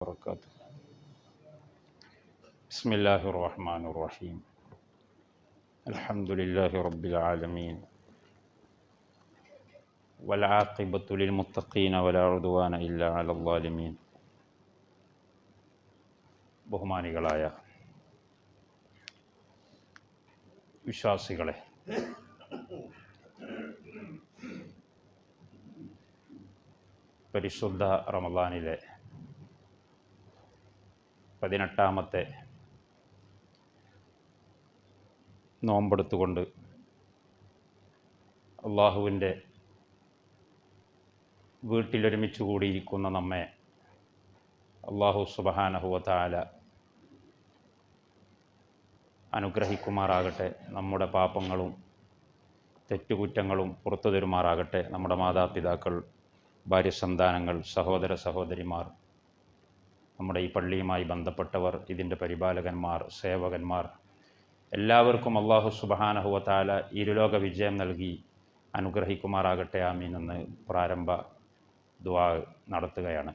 وبركاته. بسم الله الرحمن الرحيم. الحمد لله رب العالمين والعاقبة للمتقين ولا عدوان إلا على الظالمين. ബഹുമാനികളായ വിശ്വാസികളെ, പരിശുദ്ധ റമദാനിലെ 18ാമത്തെ നോമ്പെടുത്തുകൊണ്ട് അള്ളാഹുവിൻ്റെ വീട്ടിലൊരുമിച്ച് കൂടിയിരിക്കുന്ന നമ്മെ അള്ളാഹു സുബ്ഹാനഹു വ തആല അനുഗ്രഹിക്കുമാറാകട്ടെ. നമ്മുടെ പാപങ്ങളും തെറ്റുകുറ്റങ്ങളും പുറത്തു തരുമാറാകട്ടെ. നമ്മുടെ മാതാപിതാക്കൾ, ഭാര്യസന്താനങ്ങൾ, സഹോദര സഹോദരിമാർ, നമ്മുടെ ഈ പള്ളിയുമായി ബന്ധപ്പെട്ടവർ, ഇതിൻ്റെ പരിപാലകന്മാർ, സേവകന്മാർ, എല്ലാവർക്കും അള്ളാഹു സുബ്ഹാനഹു വ തആല ഇരുലോക വിജയം നൽകി അനുഗ്രഹിക്കുമാറാകട്ടെ. ആമീൻ എന്ന് പ്രാരംഭ ദുആ നടത്തുകയാണ്.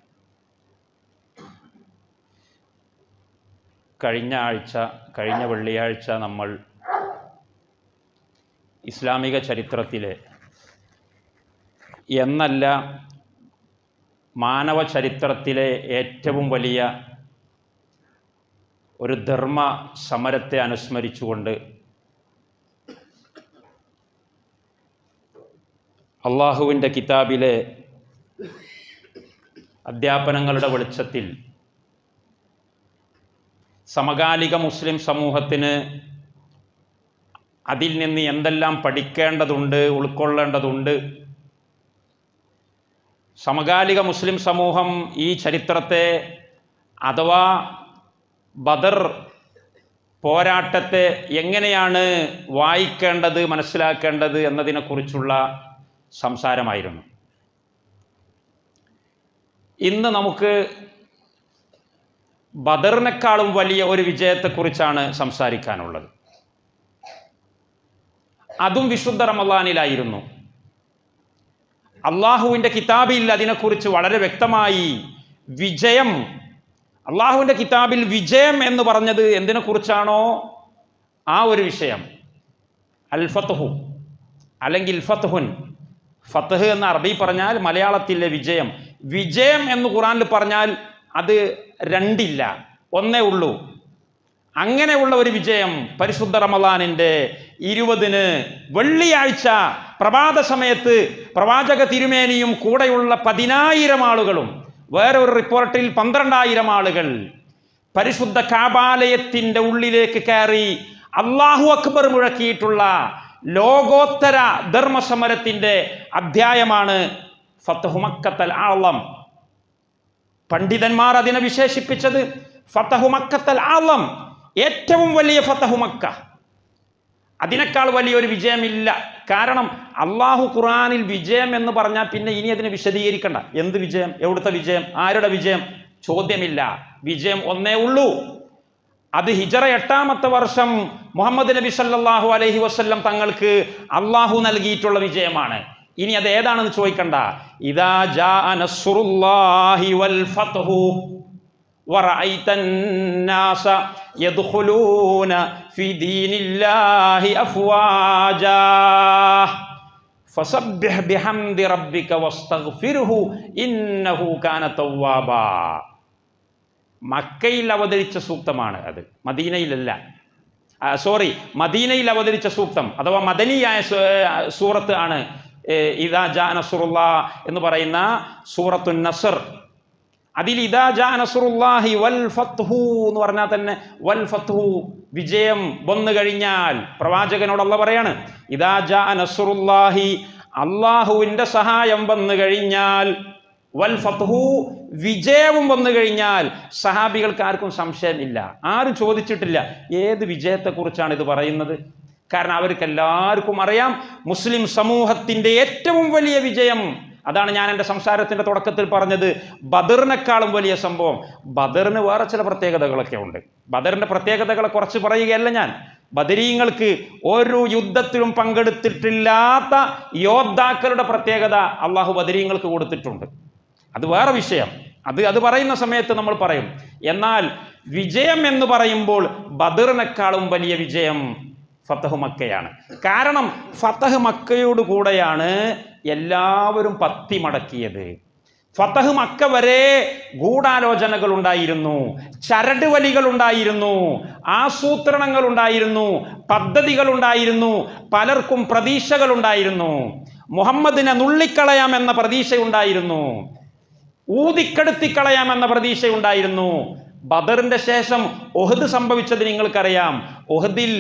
കഴിഞ്ഞ വെള്ളിയാഴ്ച നമ്മൾ ഇസ്ലാമിക ചരിത്രത്തിലെ എന്നല്ല മാനവ ചരിത്രത്തിലെ ഏറ്റവും വലിയ ഒരു ധർമ്മ സമരത്തെ അനുസ്മരിച്ചുകൊണ്ട് അള്ളാഹുവിൻ്റെ കിതാബിലെ അധ്യാപനങ്ങളുടെ വെളിച്ചത്തിൽ സമകാലിക മുസ്ലിം സമൂഹത്തിന് അതിൽ നിന്ന് എന്തെല്ലാം പഠിക്കേണ്ടതുണ്ട്, ഉൾക്കൊള്ളേണ്ടതുണ്ട്, സമകാലിക മുസ്ലിം സമൂഹം ഈ ചരിത്രത്തെ അഥവാ ബദർ പോരാട്ടത്തെ എങ്ങനെയാണ് വായിക്കേണ്ടത്, മനസ്സിലാക്കേണ്ടത് എന്നതിനെക്കുറിച്ചുള്ള സംസാരമായിരുന്നു. ഇന്ന് നമുക്ക് ബദറിനേക്കാളും വലിയ ഒരു വിജയത്തെക്കുറിച്ചാണ് സംസാരിക്കാനുള്ളത്. അതും വിശുദ്ധ റമദാനിലായിരുന്നു. അള്ളാഹുവിൻ്റെ കിതാബിൽ അതിനെക്കുറിച്ച് വളരെ വ്യക്തമായി വിജയം, അള്ളാഹുവിൻ്റെ കിതാബിൽ വിജയം എന്ന് പറഞ്ഞത് എന്തിനെക്കുറിച്ചാണോ ആ ഒരു വിഷയം, അൽ ഫത്ഹു അല്ലെങ്കിൽ ഫത്ഹുൻ. ഫത്ഹ് എന്ന അറബി പറഞ്ഞാൽ മലയാളത്തിലെ വിജയം. വിജയം എന്ന് ഖുർആനിൽ പറഞ്ഞാൽ അത് രണ്ടില്ല, ഒന്നേ ഉള്ളൂ. അങ്ങനെയുള്ള ഒരു വിജയം പരിശുദ്ധ റമദാനിൻ്റെ 20-ന് വെള്ളിയാഴ്ച പ്രഭാത സമയത്ത് പ്രവാചക തിരുമേനിയും കൂടെയുള്ള 10,000 ആളുകളും, വേറെ ഒരു റിപ്പോർട്ടിൽ 12,000 ആളുകൾ പരിശുദ്ധ കഅബാലയത്തിൻ്റെ ഉള്ളിലേക്ക് കയറി അല്ലാഹു അക്ബർ മുഴക്കിയിട്ടുള്ള ലോകോത്തര ധർമ്മസമരത്തിൻ്റെ അധ്യായമാണ് ഫത്ഹു മക്കത്തൽ ആളം. പണ്ഡിതന്മാർ അതിനെ വിശേഷിപ്പിച്ചത് ഫത്ഹു മക്കത്തൽ ആളം, ഏറ്റവും വലിയ ഫത്ഹു മക്ക. അതിനേക്കാൾ വലിയൊരു വിജയമില്ല. കാരണം അള്ളാഹു ഖുർആനിൽ വിജയം എന്ന് പറഞ്ഞാൽ പിന്നെ ഇനി അതിനെ വിശദീകരിക്കണ്ട. എന്ത് വിജയം, എവിടുത്തെ വിജയം, ആരുടെ വിജയം, ചോദ്യമില്ല. വിജയം ഒന്നേ ഉള്ളൂ. അത് ഹിജറ 8ാമത്തെ വർഷം മുഹമ്മദ് നബി സല്ലല്ലാഹു അലൈഹി വസല്ലം തങ്ങൾക്ക് അള്ളാഹു നൽകിയിട്ടുള്ള വിജയമാണ്. ഇനി അത് ഏതാണെന്ന് ചോദിക്കണ്ട. ഇദാ ജാഅ നസ്റുല്ലാഹി വൽ ഫത്ഹു വറഅയ്തൻ നാസ യദ്ഖുലൂന ഫീ ദീനില്ലാഹി അഫ്വാജാ ഫസബ്ബിഹ് ബിഹംദി റബ്ബിക വസ്തഗ്ഫിർഹു ഇന്നഹു കാന തവ്വാബാ. മക്കയിൽ അവതരിച്ച സൂക്തമാണ് അത്, മദീനയിലല്ല. മദീനയിൽ അവതരിച്ച സൂക്തം അഥവാ മദനിയായ സൂറത്ത് ആണ് ഇദാ ജാ നസ്റുല്ലാഹ് എന്ന് പറയുന്ന സൂറത്തുൻ നസ്ർ. അതിൽ ഇദാ ജാ നസ്റുല്ലാഹി വൽ ഫത്ഹു എന്ന് പറഞ്ഞാൽ തന്നെ വൽ ഫത്ഹു, വിജയം വന്നു കഴിഞ്ഞാൽ, പ്രവാചകനോട് അല്ലാഹു പറയാണ് ഇദാ ജാ നസ്റുല്ലാഹി, അള്ളാഹുവിൻ്റെ സഹായം വന്നു കഴിഞ്ഞാൽ, വൽ ഫത്ഹു, വിജയവും വന്നു കഴിഞ്ഞാൽ. സഹാബികൾക്ക് ആർക്കും സംശയമില്ല, ആരും ചോദിച്ചിട്ടില്ല ഏത് വിജയത്തെക്കുറിച്ചാണ് ഇത് പറയുന്നത്. കാരണം അവർക്ക് എല്ലാവർക്കും അറിയാം മുസ്ലിം സമൂഹത്തിൻ്റെ ഏറ്റവും വലിയ വിജയം. അതാണ് ഞാൻ എൻ്റെ സംസാരത്തിൻ്റെ തുടക്കത്തിൽ പറഞ്ഞത്, ബദറിനേക്കാളും വലിയ സംഭവം. ബദറിന് വേറെ ചില പ്രത്യേകതകളൊക്കെ ഉണ്ട്. ബദറിൻ്റെ പ്രത്യേകതകളെ കുറച്ച് പറയുകയല്ല ഞാൻ. ബദരീങ്ങൾക്ക് ഒരു യുദ്ധത്തിലും പങ്കെടുത്തിട്ടില്ലാത്ത യോദ്ധാക്കളുടെ പ്രത്യേകത അള്ളാഹു ബദരീങ്ങൾക്ക് കൊടുത്തിട്ടുണ്ട്. അത് വേറെ വിഷയം. അത് പറയുന്ന സമയത്ത് നമ്മൾ പറയും. എന്നാൽ വിജയം എന്ന് പറയുമ്പോൾ ബദറിനേക്കാളും വലിയ വിജയം ഫതഹ് മക്കയാണ്. കാരണം ഫതഹ് മക്കയോട് കൂടെയാണ് എല്ലാവരും പത്തി മടക്കിയത്. ഫതഹ് മക്ക വരെ ഗൂഢാലോചനകൾ ഉണ്ടായിരുന്നു, ചരട് വലികൾ ഉണ്ടായിരുന്നു, ആസൂത്രണങ്ങൾ ഉണ്ടായിരുന്നു, പദ്ധതികൾ ഉണ്ടായിരുന്നു, പലർക്കും പ്രതീക്ഷകൾ ഉണ്ടായിരുന്നു. മുഹമ്മദിനെ നുള്ളിക്കളയാമെന്ന പ്രതീക്ഷയുണ്ടായിരുന്നു, ഊതിക്കെടുത്തിക്കളയാമെന്ന പ്രതീക്ഷയുണ്ടായിരുന്നു. ബദറിന്റെ ശേഷം ഉഹദ് സംഭവിച്ചത് നിങ്ങൾക്കറിയാം. ഉഹദിൽ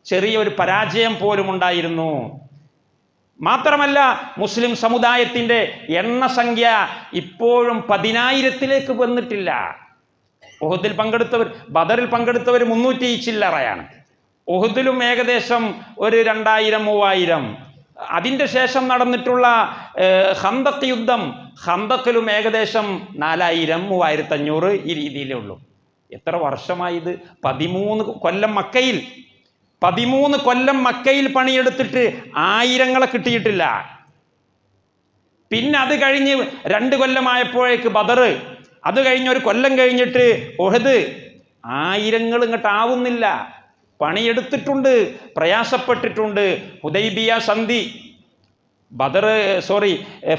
ചെറിയൊരു പരാജയം പോലും ഉണ്ടായിരുന്നു. മാത്രമല്ല മുസ്ലിം സമുദായത്തിൻ്റെ എണ്ണസംഖ്യ ഇപ്പോഴും 10,000-ലേക്ക് വന്നിട്ടില്ല. ഉഹദിൽ പങ്കെടുത്തവർ, ബദറിൽ പങ്കെടുത്തവർ 300 ചില്ലറയാണ്. ഉഹദിലും ഏകദേശം ഒരു 2000-3000. അതിൻ്റെ ശേഷം നടന്നിട്ടുള്ള ഖന്തഖ് യുദ്ധം, ഖന്തഖിലും ഏകദേശം 4000-3500 ഈ രീതിയിലേ ഉള്ളൂ. എത്ര വർഷമായത്? 13 കൊല്ലം മക്കയിൽ 13 കൊല്ലം മക്കയിൽ പണിയെടുത്തിട്ട് 1000 കിട്ടിയിട്ടില്ല. പിന്നെ അത് കഴിഞ്ഞ് 2 കൊല്ലമായപ്പോഴേക്ക് ബദർ, അത് കഴിഞ്ഞ് 1 കൊല്ലം കഴിഞ്ഞിട്ട് ഉഹദ്. 1000 ഇങ്ങോട്ട് ആവുന്നില്ല. പണിയെടുത്തിട്ടുണ്ട്, പ്രയാസപ്പെട്ടിട്ടുണ്ട്. ഹുദൈബിയ സന്ധി,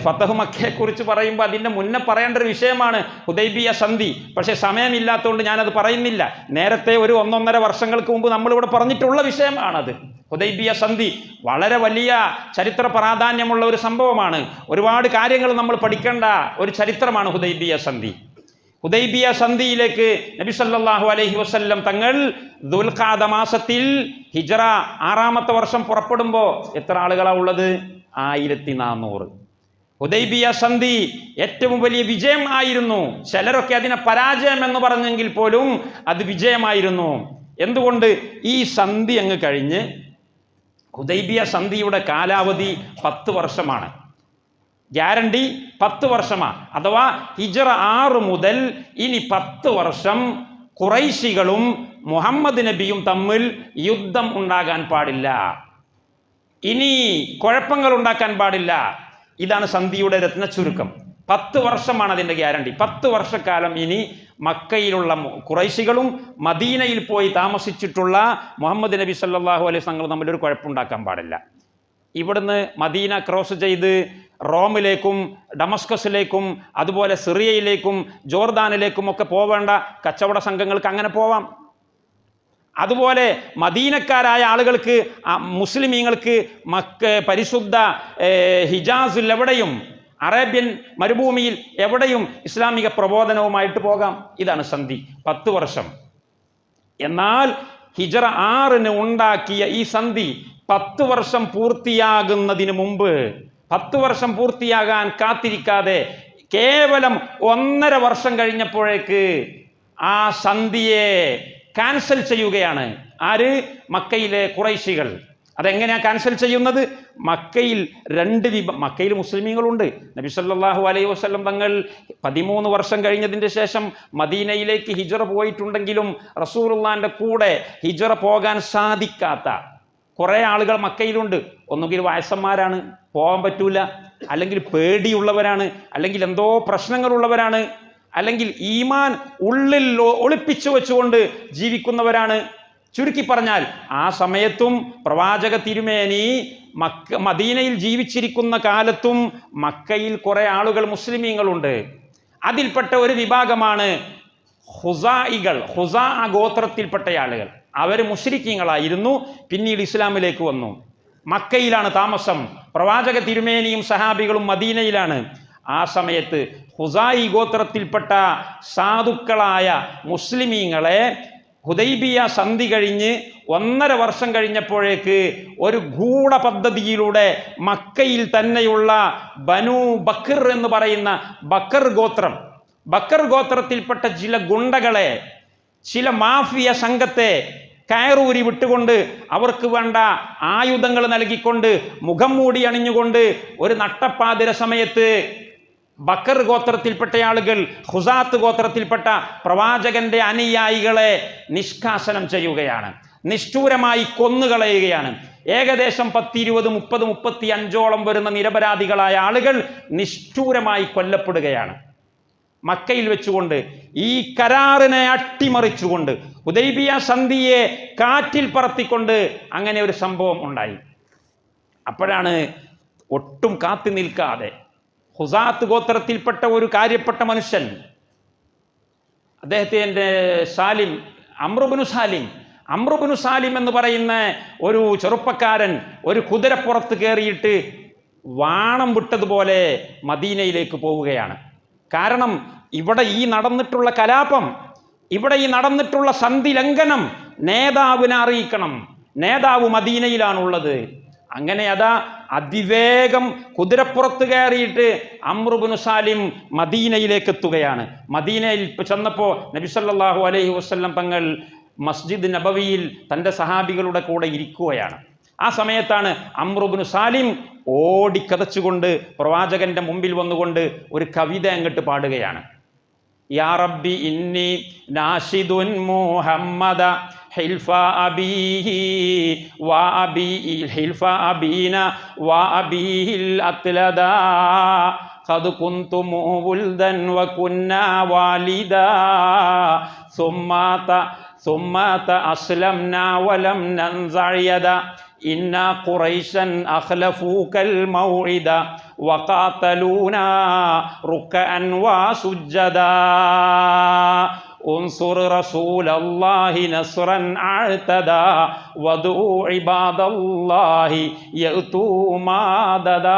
ഫതഹ് മക്കയെ കുറിച്ച് പറയുമ്പോൾ അതിൻ്റെ മുന്നേ പറയേണ്ട ഒരു വിഷയമാണ് ഹുദൈബിയ സന്ധി. പക്ഷേ സമയമില്ലാത്തതുകൊണ്ട് ഞാനത് പറയുന്നില്ല. നേരത്തെ ഒരു 1-1.5 വർഷങ്ങൾക്ക് മുമ്പ് നമ്മളിവിടെ പറഞ്ഞിട്ടുള്ള വിഷയമാണത്. ഹുദൈബിയ സന്ധി വളരെ വലിയ ചരിത്ര പ്രാധാന്യമുള്ള ഒരു സംഭവമാണ്. ഒരുപാട് കാര്യങ്ങൾ നമ്മൾ പഠിക്കേണ്ട ഒരു ചരിത്രമാണ് ഹുദൈബിയ സന്ധി. ഹുദൈബിയ സന്ധിയിലേക്ക് നബി സല്ലല്ലാഹു അലൈഹി വസല്ലം തങ്ങൾ ദുൽഖഅദ മാസത്തിൽ ഹിജ്റ 6-ാമത്തെ വർഷം പുറപ്പെടുമ്പോൾ എത്ര ആളുകളാണ് ഉള്ളത്? 1400. ഹുദൈബിയ സന്ധി ഏറ്റവും വലിയ വിജയം ആയിരുന്നു. ചിലരൊക്കെ അതിനെ പരാജയം എന്ന് പറഞ്ഞെങ്കിൽ പോലും അത് വിജയമായിരുന്നു. എന്തുകൊണ്ട്? ഈ സന്ധി അങ്ങ് കഴിഞ്ഞ്, ഹുദൈബിയ സന്ധിയുടെ കാലാവധി 10 വർഷമാണ്. ഗ്യാരണ്ടി 10 വർഷമാണ്. അഥവാ ഹിജ്റ 6 മുതൽ ഇനി 10 വർഷം ഖുറൈശികളും മുഹമ്മദ് നബിയും തമ്മിൽ യുദ്ധം ഉണ്ടാകാൻ പാടില്ല, ഇനി കുഴപ്പങ്ങൾ ഉണ്ടാക്കാൻ പാടില്ല. ഇതാണ് സന്ധിയുടെ രത്ന ചുരുക്കം. 10 വർഷമാണ് അതിൻ്റെ ഗ്യാരണ്ടി. 10 വർഷക്കാലം ഇനി മക്കയിലുള്ള ഖുറൈശികളും മദീനയിൽ പോയി താമസിച്ചിട്ടുള്ള മുഹമ്മദ് നബി സല്ലല്ലാഹു അലൈഹി വസല്ലം തമ്മിലൊരു കുഴപ്പമുണ്ടാക്കാൻ പാടില്ല. ഇവിടുന്ന് മദീന ക്രോസ് ചെയ്ത് റോമിലേക്കും ഡമസ്കസിലേക്കും അതുപോലെ സിറിയയിലേക്കും ജോർദാനിലേക്കും ഒക്കെ പോവേണ്ട കച്ചവട സംഘങ്ങൾക്ക് അങ്ങനെ പോവാം. അതുപോലെ മദീനക്കാരായ ആളുകൾക്ക്, മുസ്ലിമീങ്ങൾക്ക് പരിശുദ്ധ ഹിജാസിൽ എവിടെയും, അറേബ്യൻ മരുഭൂമിയിൽ എവിടെയും ഇസ്ലാമിക പ്രബോധനവുമായിട്ട് പോകാം. ഇതാണ് സന്ധി, 10 വർഷം. എന്നാൽ ഹിജ്റ 6-ന് ഉണ്ടാക്കിയ ഈ സന്ധി 10 വർഷം പൂർത്തിയാകുന്നതിന് മുമ്പ്, 10 വർഷം പൂർത്തിയാകാൻ കാത്തിരിക്കാതെ കേവലം 1.5 വർഷം കഴിഞ്ഞപ്പോഴേക്ക് ആ സന്ധിയെ ക്യാൻസൽ ചെയ്യുകയാണ്. ആര്? മക്കയിലെ ഖുറൈശികൾ. അതെങ്ങനെയാണ് ക്യാൻസൽ ചെയ്യുന്നത്? മക്കയിൽ മക്കയിൽ മുസ്ലിമീങ്ങളുണ്ട്. നബി സല്ലല്ലാഹു അലൈഹി വസല്ലം തങ്ങൾ 13 വർഷം കഴിഞ്ഞതിൻ്റെ ശേഷം മദീനയിലേക്ക് ഹിജ്റ പോയിട്ടുണ്ടെങ്കിലും റസൂലുള്ളാഹിന്റെ കൂടെ ഹിജ്റ പോകാൻ സാധിക്കാത്ത കുറേ ആളുകൾ മക്കയിലുണ്ട്. ഒന്നുകിൽ വയസ്സന്മാരാണ്, പോകാൻ പറ്റൂല, അല്ലെങ്കിൽ പേടിയുള്ളവരാണ്, അല്ലെങ്കിൽ എന്തോ പ്രശ്നങ്ങളുള്ളവരാണ്, അല്ലെങ്കിൽ ഈമാൻ ഉള്ളിൽ ഒളിപ്പിച്ചു വെച്ചുകൊണ്ട് ജീവിക്കുന്നവരാണ്. ചുരുക്കി പറഞ്ഞാൽ ആ സമയത്തും പ്രവാചക തിരുമേനി മദീനയിൽ ജീവിച്ചിരിക്കുന്ന കാലത്തും മക്കയിൽ കുറേ ആളുകൾ മുസ്ലിമീങ്ങളുണ്ട്. അതിൽപ്പെട്ട ഒരു വിഭാഗമാണ് ഖുസാഇകൾ, ഖുസാ ഗോത്രത്തിൽപ്പെട്ട ആളുകൾ. അവർ മുശ്രിക്കീങ്ങളായിരുന്നു, പിന്നീട് ഇസ്ലാമിലേക്ക് വന്നു. മക്കയിലാണ് താമസം. പ്രവാചക തിരുമേനിയും സഹാബികളും മദീനയിലാണ്. ആ സമയത്ത് ഖുസായി ഗോത്രത്തിൽപ്പെട്ട സാധുക്കളായ മുസ്ലിമീങ്ങളെ ഹുദൈബിയ സന്ധി കഴിഞ്ഞ് 1.5 വർഷം കഴിഞ്ഞപ്പോഴേക്ക് ഒരു ഗൂഢ പദ്ധതിയിലൂടെ മക്കയിൽ തന്നെയുള്ള ബനു ബക്കർ എന്ന് പറയുന്ന ബക്കർ ഗോത്രത്തിൽപ്പെട്ട ചില ഗുണ്ടകളെ, ചില മാഫിയ സംഘത്തെ കയറൂരി വിട്ടുകൊണ്ട് അവർക്ക് വേണ്ട ആയുധങ്ങൾ നൽകിക്കൊണ്ട് മുഖം മൂടി അണിഞ്ഞുകൊണ്ട് ഒരു നട്ടപ്പാതിര സമയത്ത് ബക്കർ ഗോത്രത്തിൽപ്പെട്ട ആളുകൾ ഖുസാത്ത് ഗോത്രത്തിൽപ്പെട്ട പ്രവാചകന്റെ അനുയായികളെ നിഷ്കാസനം ചെയ്യുകയാണ്, നിഷ്ഠൂരമായി കൊന്നുകളയുകയാണ്. ഏകദേശം 10, 20, 30, 35 വരുന്ന നിരപരാധികളായ ആളുകൾ നിഷ്ഠൂരമായി കൊല്ലപ്പെടുകയാണ്. മക്കയിൽ വെച്ചുകൊണ്ട് ഈ കരാറിനെ അട്ടിമറിച്ചുകൊണ്ട് ഹുദൈബിയ സന്ധിയെ കാറ്റിൽ പറത്തിക്കൊണ്ട് അങ്ങനെ ഒരു സംഭവം ഉണ്ടായി. അപ്പോഴാണ് ഒട്ടും കാത്തു നിൽക്കാതെ ഹുസാത്ത് ഗോത്രത്തിൽപ്പെട്ട ഒരു കാര്യപ്പെട്ട മനുഷ്യൻ, അദ്ദേഹത്തിൻ്റെ സാലിം, അമ്രുബ്നു സാലിം എന്ന് പറയുന്ന ഒരു ചെറുപ്പക്കാരൻ ഒരു കുതിരപ്പുറത്ത് കയറിയിട്ട് വാണം വിട്ടതുപോലെ മദീനയിലേക്ക് പോവുകയാണ്. കാരണം ഇവിടെ ഈ നടന്നിട്ടുള്ള കലാപം, ഇവിടെ ഈ നടന്നിട്ടുള്ള സന്ധി ലംഘനം നേതാവിനെ അറിയിക്കണം. നേതാവ് മദീനയിലാണുള്ളത്. അങ്ങനെ അതാ അതിവേഗം കുതിരപ്പുറത്ത് കയറിയിട്ട് അമ്രുബ്നു സാലിം മദീനയിലേക്ക് എത്തുകയാണ്. മദീനയിൽ ചെന്നപ്പോൾ നബി സല്ലല്ലാഹു അലൈഹി വസല്ലം തങ്ങൾ മസ്ജിദ് നബവിയിൽ തൻ്റെ സഹാബികളുടെ കൂടെ ഇരിക്കുകയാണ്. ആ സമയത്താണ് അമ്രുബ്നു സാലിം ഓടിക്കതച്ചുകൊണ്ട് പ്രവാചകന്റെ മുമ്പിൽ വന്നുകൊണ്ട് ഒരു കവിത അങ്ങോട്ട് പാടുകയാണ്. യാ റബ്ബി ഇന്നി നാഷിദുൻ മുഹമ്മദ ഹിൽഫ അബീഹി വ അബീ ഹിൽഫ അബീന വ അബീഹിൽ അത്ലദാ ഖദ് കുന്തും വുൽദൻ വ കുന്നാ വാലിദാ സുമ്മത അസ്ലംനാ വലം നൻസഅയദ ഇന്നാ ഖുറൈശൻ അഖ്ലഫൂകൽ മൗഇദ വഖാതലൂനാ റുക്അൻ വസുജ്ജദാ ഉൻസുർ റസൂലല്ലാഹി നസ്റൻ അഅ്തദാ വദൂ ഇബാദല്ലാഹി യഅ്തൂ മാദദാ.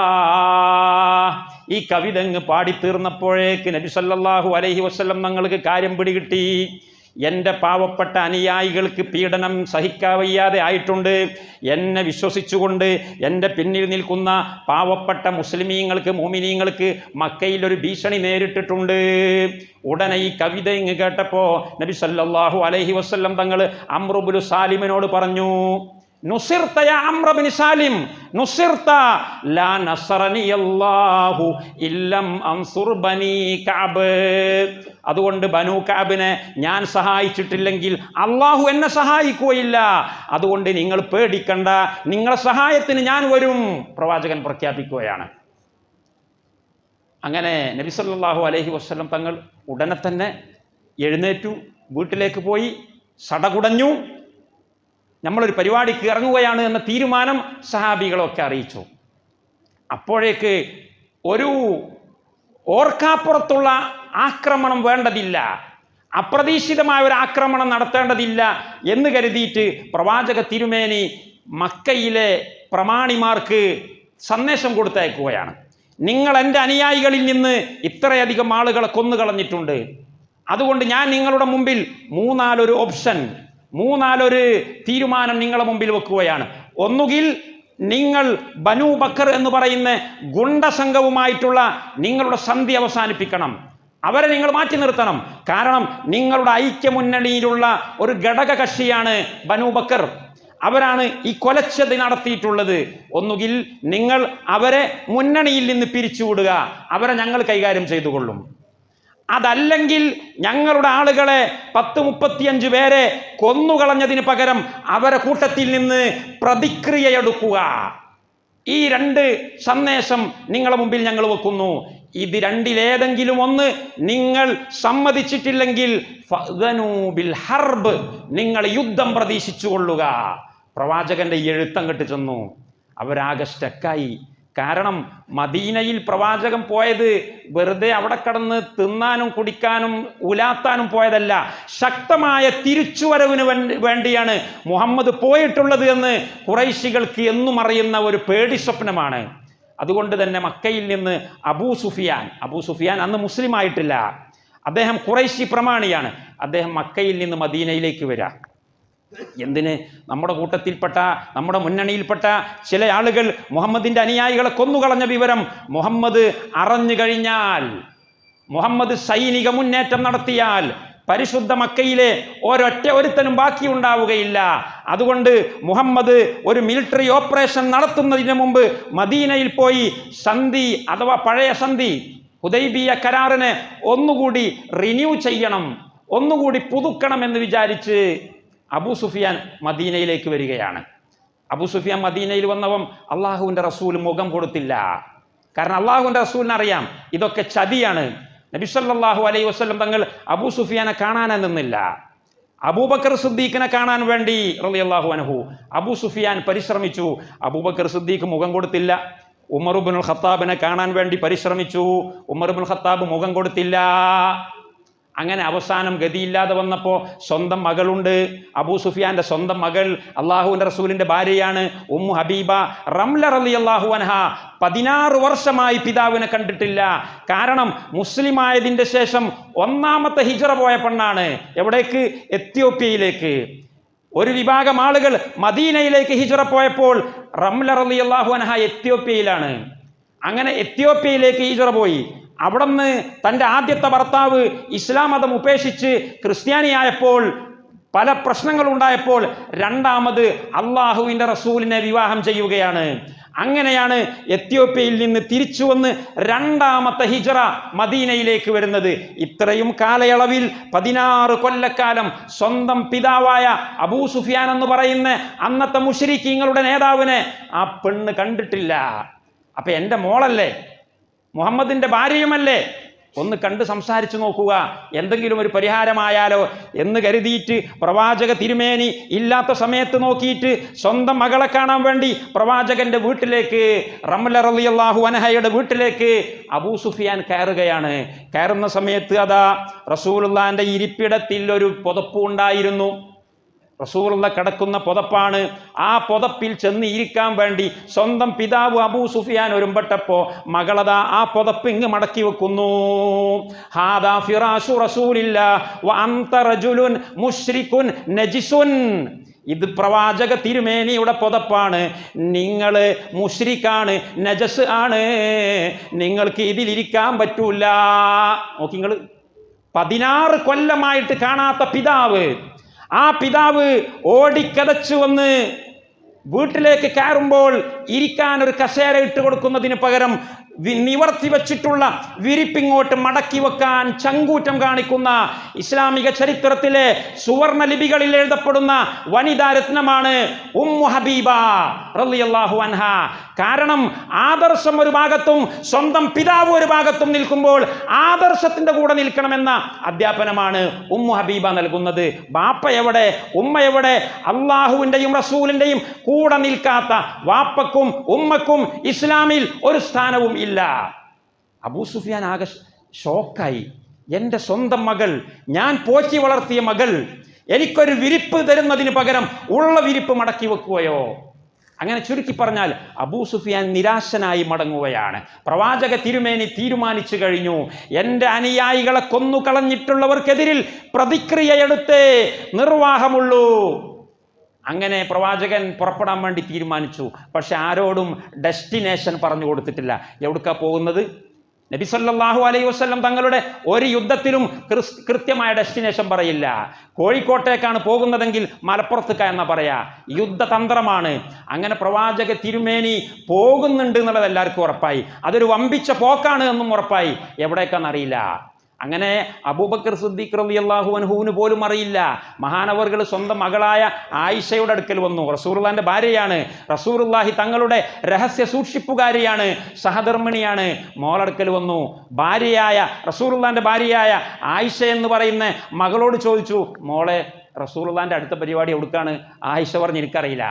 ഈ കവിത അങ്ങ് പാടിത്തീർന്നപ്പോഴേക്ക് നബി സല്ലല്ലാഹു അലൈഹി വസല്ലം തങ്ങൾക്ക് കാര്യം പിടികിട്ടി. എൻ്റെ പാവപ്പെട്ട അനുയായികൾക്ക് പീഡനം സഹിക്കാവയ്യാതെ ആയിട്ടുണ്ട്. എന്നെ വിശ്വസിച്ചുകൊണ്ട് എൻ്റെ പിന്നിൽ നിൽക്കുന്ന പാവപ്പെട്ട മുസ്ലിമീങ്ങൾക്ക്, മോമിനീങ്ങൾക്ക് മക്കയിലൊരു ഭീഷണി നേരിട്ടിട്ടുണ്ട്. ഉടനെ ഈ കവിത ഇങ്ങ് കേട്ടപ്പോൾ നബി സല്ലല്ലാഹു അലൈഹി വസല്ലം തങ്ങൾ അമ്രുബ്നു സാലിമിനോട് പറഞ്ഞു, നുസിർത യാ അമ്രുബ്നു സാലിം നുസിർത ലാ നസറനി അല്ലാഹു ഇല്ലം അൻസുർ ബനി കഅബ്. അതുകൊണ്ട് ബനു കഅബിനെ ഞാൻ സഹായിച്ചിട്ടില്ലെങ്കിൽ അള്ളാഹു എന്നെ സഹായിക്കുകയില്ല. അതുകൊണ്ട് നിങ്ങൾ പേടിക്കണ്ട, നിങ്ങളുടെ സഹായത്തിന് ഞാൻ വരും, പ്രവാചകൻ പ്രഖ്യാപിക്കുകയാണ്. അങ്ങനെ നബി സല്ലല്ലാഹു അലൈഹി വസല്ലം തങ്ങൾ ഉടനെ തന്നെ എഴുന്നേറ്റു, വീട്ടിലേക്ക് പോയി സടകുടഞ്ഞു. നമ്മളൊരു പരിപാടിക്ക് ഇറങ്ങുകയാണ് എന്ന തീരുമാനം സഹാബികളൊക്കെ അറിയിച്ചു. അപ്പോഴേക്ക് ഒരു ഓർക്കാപ്പുറത്തുള്ള ആക്രമണം വേണ്ടതില്ല, അപ്രതീക്ഷിതമായ ഒരു ആക്രമണം നടത്തേണ്ടതില്ല എന്ന് കരുതിയിട്ട് പ്രവാചക തിരുമേനി മക്കയിലെ പ്രമാണിമാർക്ക് സന്ദേശം കൊടുത്തയക്കുകയാണ്. നിങ്ങൾ എൻ്റെ അനുയായികളിൽ നിന്ന് ഇത്രയധികം ആളുകളെ കൊന്നുകളഞ്ഞിട്ടുണ്ട്. അതുകൊണ്ട് ഞാൻ നിങ്ങളുടെ മുമ്പിൽ മൂന്നാലൊരു ഓപ്ഷൻ, മൂന്നാലൊരു തീരുമാനം നിങ്ങളുടെ മുമ്പിൽ വെക്കുകയാണ്. ഒന്നുകിൽ നിങ്ങൾ ബനൂ ബക്കർ എന്ന് പറയുന്ന ഗുണ്ടസംഘവുമായിട്ടുള്ള നിങ്ങളുടെ സന്ധി അവസാനിപ്പിക്കണം, അവരെ നിങ്ങൾ മാറ്റി നിർത്തണം. കാരണം നിങ്ങളുടെ ഐക്യമുന്നണിയിലുള്ള ഒരു ഘടക കക്ഷിയാണ് ബനൂ ബക്കർ. അവരാണ് ഈ കൊലച്ചതി നടത്തിയിട്ടുള്ളത്. ഒന്നുകിൽ നിങ്ങൾ അവരെ മുന്നണിയിൽ നിന്ന് പിരിച്ചുവിടുക, അവരെ ഞങ്ങൾ കൈകാര്യം ചെയ്തുകൊള്ളും. അതല്ലെങ്കിൽ ഞങ്ങളുടെ ആളുകളെ 10-35 പേരെ കൊന്നുകളഞ്ഞതിന് പകരം അവരെ കൂട്ടത്തിൽ നിന്ന് പ്രതിക്രിയയെടുക്കുക. ഈ രണ്ട് സന്ദേശം നിങ്ങളുടെ മുമ്പിൽ ഞങ്ങൾ വെക്കുന്നു. ഇത് രണ്ടിലേതെങ്കിലും ഒന്ന് നിങ്ങൾ സമ്മതിച്ചിട്ടില്ലെങ്കിൽ ഫഅ്ദനൂ ബിൽ ഹർബ്, നിങ്ങൾ യുദ്ധം പ്രതീക്ഷിച്ചു കൊള്ളുക. പ്രവാചകന്റെ എഴുത്തങ്ങട്ട് ചെന്നു. അവരാകെ സ്റ്റക്കായി. കാരണം മദീനയിൽ പ്രവാചകൻ പോയത് വെറുതെ അവിടെ കടന്ന് തിന്നാനും കുടിക്കാനും ഉലാത്താനും പോയതല്ല, ശക്തമായ തിരിച്ചുവരവിന് വേണ്ടിയാണ് മുഹമ്മദ് പോയിട്ടുള്ളത് എന്ന് ഖുറൈശികൾക്ക് എന്നും അറിയുന്ന ഒരു പേടി സ്വപ്നമാണ്. അതുകൊണ്ട് തന്നെ മക്കയിൽ നിന്ന് അബൂ സുഫിയാൻ അന്ന് മുസ്ലിം ആയിട്ടില്ല, അദ്ദേഹം ഖുറൈശി പ്രമാണിയാണ്. അദ്ദേഹം മക്കയിൽ നിന്ന് മദീനയിലേക്ക് വരാം. എന്തിന്? നമ്മുടെ കൂട്ടത്തിൽപ്പെട്ട, നമ്മുടെ മുന്നണിയിൽപ്പെട്ട ചില ആളുകൾ മുഹമ്മദിൻ്റെ അനുയായികളെ കൊന്നുകളഞ്ഞ വിവരം മുഹമ്മദ് അറിഞ്ഞു കഴിഞ്ഞാൽ, മുഹമ്മദ് സൈനിക മുന്നേറ്റം നടത്തിയാൽ പരിശുദ്ധ മക്കയിലെ ഒരുത്തനും ബാക്കിയുണ്ടാവുകയില്ല. അതുകൊണ്ട് മുഹമ്മദ് ഒരു മിലിറ്ററി ഓപ്പറേഷൻ നടത്തുന്നതിന് മുമ്പ് മദീനയിൽ പോയി സന്ധി അഥവാ പഴയ സന്ധി ഹുദൈബിയ കരാറിനെ ഒന്നുകൂടി റിന്യൂ ചെയ്യണം, ഒന്നുകൂടി പുതുക്കണം എന്ന് വിചാരിച്ച് അബൂ സുഫിയാൻ മദീനയിലേക്ക് വരികയാണ്. അബൂ സുഫിയാൻ മദീനയിൽ വന്നവൻ അള്ളാഹുവിൻ്റെ റസൂൽ മുഖം കൊടുത്തില്ല. കാരണം അള്ളാഹുവിൻ്റെ റസൂലിന് അറിയാം ഇതൊക്കെ ചതിയാണ്. നബി സല്ലല്ലാഹു അലൈഹി വസല്ലം തങ്ങൾ അബൂ സുഫിയാനെ കാണാൻ നിന്നില്ല. അബൂബക്കർ സിദ്ദീഖിനെ കാണാൻ വേണ്ടി റളിയല്ലാഹു അൻഹു അബൂ സുഫിയാൻ പരിശ്രമിച്ചു. അബൂബക്കർ സിദ്ദീഖ് മുഖം കൊടുത്തില്ല. ഉമർ ഇബ്നുൽ ഖത്താബിനെ കാണാൻ വേണ്ടി പരിശ്രമിച്ചു. ഉമർ ഇബ്നുൽ ഖത്താബ് മുഖം കൊടുത്തില്ല. അങ്ങനെ അവസാനം ഗതിയില്ലാതെ വന്നപ്പോൾ സ്വന്തം മകളുണ്ട്, അബൂ സുഫിയാന്റെ സ്വന്തം മകൾ, അള്ളാഹുവിൻ്റെ റസൂലിൻ്റെ ഭാര്യയാണ് ഉമ്മു ഹബീബ റംല റളിയല്ലാഹു അൻഹ. 16 വർഷമായി പിതാവിനെ കണ്ടിട്ടില്ല. കാരണം മുസ്ലിമായതിൻ്റെ ശേഷം 1ാമത്തെ ഹിജ്റ പോയ പെണ്ണാണ്. എവിടേക്ക്? എത്യോപ്യയിലേക്ക്. ഒരു വിഭാഗം ആളുകൾ മദീനയിലേക്ക് ഹിജ്റ പോയപ്പോൾ റംല റളിയല്ലാഹു അൻഹ എത്യോപ്യയിലാണ്. അങ്ങനെ എത്യോപ്യയിലേക്ക് ഹിജ്റ പോയി. അവിടെ നിന്ന് തൻ്റെ ആദ്യത്തെ ഭർത്താവ് ഇസ്ലാം മതം ഉപേക്ഷിച്ച് ക്രിസ്ത്യാനിയായപ്പോൾ, പല പ്രശ്നങ്ങളുണ്ടായപ്പോൾ 2ാമത് അള്ളാഹുവിൻ്റെ റസൂലിനെ വിവാഹം ചെയ്യുകയാണ്. അങ്ങനെയാണ് എത്യോപ്യയിൽ നിന്ന് തിരിച്ചു വന്ന് 2ാമത്തെ ഹിജ്റ മദീനയിലേക്ക് വരുന്നത്. ഇത്രയും കാലയളവിൽ 16 കൊല്ലക്കാലം സ്വന്തം പിതാവായ അബൂ സുഫിയാൻ എന്ന് പറയുന്ന അന്നത്തെ മുശ്രിക്കീങ്ങളുടെ നേതാവിനെ ആ പെണ്ണ് കണ്ടിട്ടില്ല. അപ്പൊ എൻ്റെ മോളല്ലേ, മുഹമ്മദിൻ്റെ ഭാര്യയുമല്ലേ, ഒന്ന് കണ്ട് സംസാരിച്ചു നോക്കുക, എന്തെങ്കിലും ഒരു പരിഹാരമായാലോ എന്ന് കരുതിയിട്ട് പ്രവാചക തിരുമേനി ഇല്ലാത്ത സമയത്ത് നോക്കിയിട്ട് സ്വന്തം മകളെ കാണാൻ വേണ്ടി പ്രവാചകന്റെ വീട്ടിലേക്ക്, റംല റളിയല്ലാഹു അൻഹയുടെ വീട്ടിലേക്ക് അബൂ സുഫിയാൻ കയറുകയാണ്. കയറുന്ന സമയത്ത് അതാ റസൂലുള്ളാഹിന്റെ ഇരിപ്പിടത്തിൽ ഒരു പുതപ്പ് ഉണ്ടായിരുന്നു. റസൂലുള്ള കിടക്കുന്ന പുതപ്പാണ്. ആ പുതപ്പിൽ ചെന്ന് ഇരിക്കാൻ വേണ്ടി സ്വന്തം പിതാവ് അബൂ സുഫിയാൻ ഒരുമ്പെട്ടപ്പോ മകളതാ ആ പുതപ്പ് ഇങ്ങ് മടക്കി വെക്കുന്നു. ഹാദാ ഫിറാശു റസൂലില്ലാഹ് വ അൻത റജുലുൻ മുശ്രികുൻ നജിസുൻ. ഇത് പ്രവാചക തിരുമേനിയുടെ പുതപ്പാണ്, നിങ്ങൾ മുശ്രിക്കാണ്, നജസ് ആണ്, നിങ്ങൾക്ക് ഇതിലിരിക്കാൻ പറ്റൂല. നോക്കി നിങ്ങൾ, 16 കൊല്ലമായിട്ട് കാണാത്ത പിതാവ്, ആ പിതാവ് ഓടിക്കതച്ചു വന്ന് വീട്ടിലേക്ക് കയറുമ്പോൾ ഇരിക്കാൻ ഒരു കസേര ഇട്ട് കൊടുക്കുന്നതിന് പകരം നിവർത്തി വച്ചിട്ടുള്ള വിരിപ്പിങ്ങോട്ട് മടക്കി വെക്കാൻ ചങ്കൂറ്റം കാണിക്കുന്ന ഇസ്ലാമിക ചരിത്രത്തിലെ സുവർണ ലിപികളിൽ എഴുതപ്പെടുന്ന വനിതാരത്നമാണ് ഉമ്മു ഹബീബ റളിയല്ലാഹു അൻഹ. കാരണം ആദർശം ഒരു ഭാഗത്തും സ്വന്തം പിതാവ് ഒരു ഭാഗത്തും നിൽക്കുമ്പോൾ ആദർശത്തിന്റെ കൂടെ നിൽക്കണമെന്ന അധ്യാപനമാണ് ഉമ്മു ഹബീബ നൽകുന്നത്. ബാപ്പ എവിടെ, ഉമ്മ എവിടെ? അള്ളാഹുവിൻ്റെയും റസൂലിൻ്റെയും കൂടെ നിൽക്കാത്ത വാപ്പക്കും ഉമ്മക്കും ഇസ്ലാമിൽ ഒരു സ്ഥാനവും ഇല്ല. അബൂ സുഫിയാൻ ആകെ ഷോക്കായി. എൻ്റെ സ്വന്തം മകൾ, ഞാൻ പോറ്റി വളർത്തിയ മകൾ, എനിക്കൊരു വിരിപ്പ് തരുന്നതിന് പകരം ഉള്ള വിരിപ്പ് മടക്കി വെക്കുകയോ? അങ്ങനെ ചുരുക്കി പറഞ്ഞാൽ അബൂ സുഫിയാൻ നിരാശനായി മടങ്ങുകയാണ്. പ്രവാചക തിരുമേനി തീരുമാനിച്ചു കഴിഞ്ഞു, എൻ്റെ അനുയായികളെ കൊന്നുകളഞ്ഞിട്ടുള്ളവർക്കെതിരിൽ പ്രതിക്രിയയെടുത്തേ നിർവാഹമുള്ളൂ. അങ്ങനെ പ്രവാചകൻ പുറപ്പെടാൻ വേണ്ടി തീരുമാനിച്ചു. പക്ഷെ ആരോടും ഡെസ്റ്റിനേഷൻ പറഞ്ഞു കൊടുത്തിട്ടില്ല. എവിടേക്കാ പോകുന്നത്? നബി സല്ലല്ലാഹു അലൈഹി വസല്ലം തങ്ങളുടെ ഒരു യുദ്ധത്തിലും കൃത്യമായ ഡെസ്റ്റിനേഷൻ പറയില്ല. കോഴിക്കോട്ടേക്കാണ് പോകുന്നതെങ്കിൽ മലപ്പുറത്തേക്കാ എന്നാ പറയാ. യുദ്ധതന്ത്രമാണ്. അങ്ങനെ പ്രവാചക തിരുമേനി പോകുന്നുണ്ട് എന്നുള്ളത് എല്ലാവർക്കും ഉറപ്പായി. അതൊരു വമ്പിച്ച പോക്കാണ് എന്നും ഉറപ്പായി. എവിടേക്കാണെന്നറിയില്ല. അങ്ങനെ അബൂബക്കർ സിദ്ദീഖ് റളിയല്ലാഹു അൻഹുവിന് പോലും അറിയില്ല. മഹാനവർകൾ സ്വന്തം മകളായ ആയിഷയുടെ അടുക്കൽ വന്നു. റസൂലുള്ളാഹിന്റെ ഭാര്യയാണ്, റസൂലുള്ളാഹി തങ്ങളുടെ രഹസ്യ സൂക്ഷിപ്പുകാരിയാണ്, സഹധർമ്മിണിയാണ്. മോളടുക്കൽ വന്നു. ഭാര്യയായ റസൂലുള്ളാഹിന്റെ ഭാര്യയായ ആയിഷ എന്ന് പറയുന്ന മകളോട് ചോദിച്ചു, മോളെ റസൂലുള്ളാഹിന്റെ അടുത്ത പരിപാടി എവിടുക്കാണ്? ആയിഷ പറഞ്ഞു, എനിക്കറിയില്ല.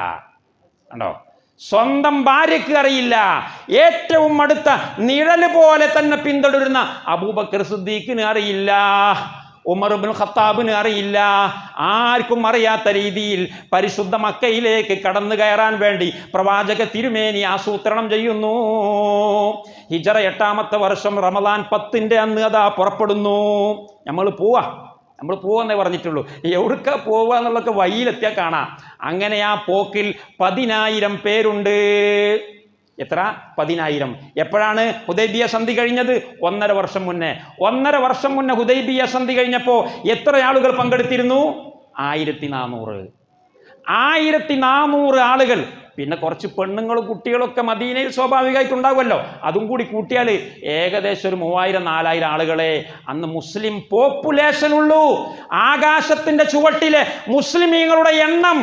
കണ്ടോ, സ്വന്തം ഭാര്യയ്ക്ക് അറിയില്ല. ഏറ്റവും അടുത്ത നിഴല് പോലെ തന്നെ പിന്തുടരുന്ന അബൂബക്കർ സിദ്ദീഖിന് അറിയില്ല, ഉമർ ഇബ്നുൽ ഖത്താബിന് അറിയില്ല. ആർക്കും അറിയാത്ത രീതിയിൽ പരിശുദ്ധ മക്കയിലേക്ക് കടന്നു കയറാൻ വേണ്ടി പ്രവാചക തിരുമേനി ആസൂത്രണം ചെയ്യുന്നു. ഹിജ്റ 8ാമത്തെ വർഷം റമദാൻ 10ന്റെ അന്ന് അതാ പുറപ്പെടുന്നു. നമ്മൾ പോവാന്നേ പറഞ്ഞിട്ടുള്ളൂ. എവിടേക്കാ പോവുക എന്നുള്ളതൊക്കെ വഴിയിലെത്തിയാൽ കാണാം. അങ്ങനെ ആ പോക്കിൽ 10,000 പേരുണ്ട്. എത്ര? 10,000. എപ്പോഴാണ് ഹുദൈബിയ സന്ധി കഴിഞ്ഞത്? 1.5 വർഷം മുന്നേ. 1.5 വർഷം മുന്നേ ഹുദൈബിയ സന്ധി കഴിഞ്ഞപ്പോൾ എത്ര ആളുകൾ പങ്കെടുത്തിരുന്നു? 1400. 1400 ആളുകൾ. പിന്നെ കുറച്ച് പെണ്ണുങ്ങളും കുട്ടികളൊക്കെ മദീനയിൽ സ്വാഭാവികമായിട്ടുണ്ടാവുമല്ലോ. അതും കൂടി കൂട്ടിയാൽ ഏകദേശം ഒരു 3000-4000 ആളുകളെ അന്ന് മുസ്ലിം പോപ്പുലേഷൻ ഉള്ളൂ. ആകാശത്തിന്റെ ചുവട്ടിലെ മുസ്ലിമീങ്ങളുടെ എണ്ണം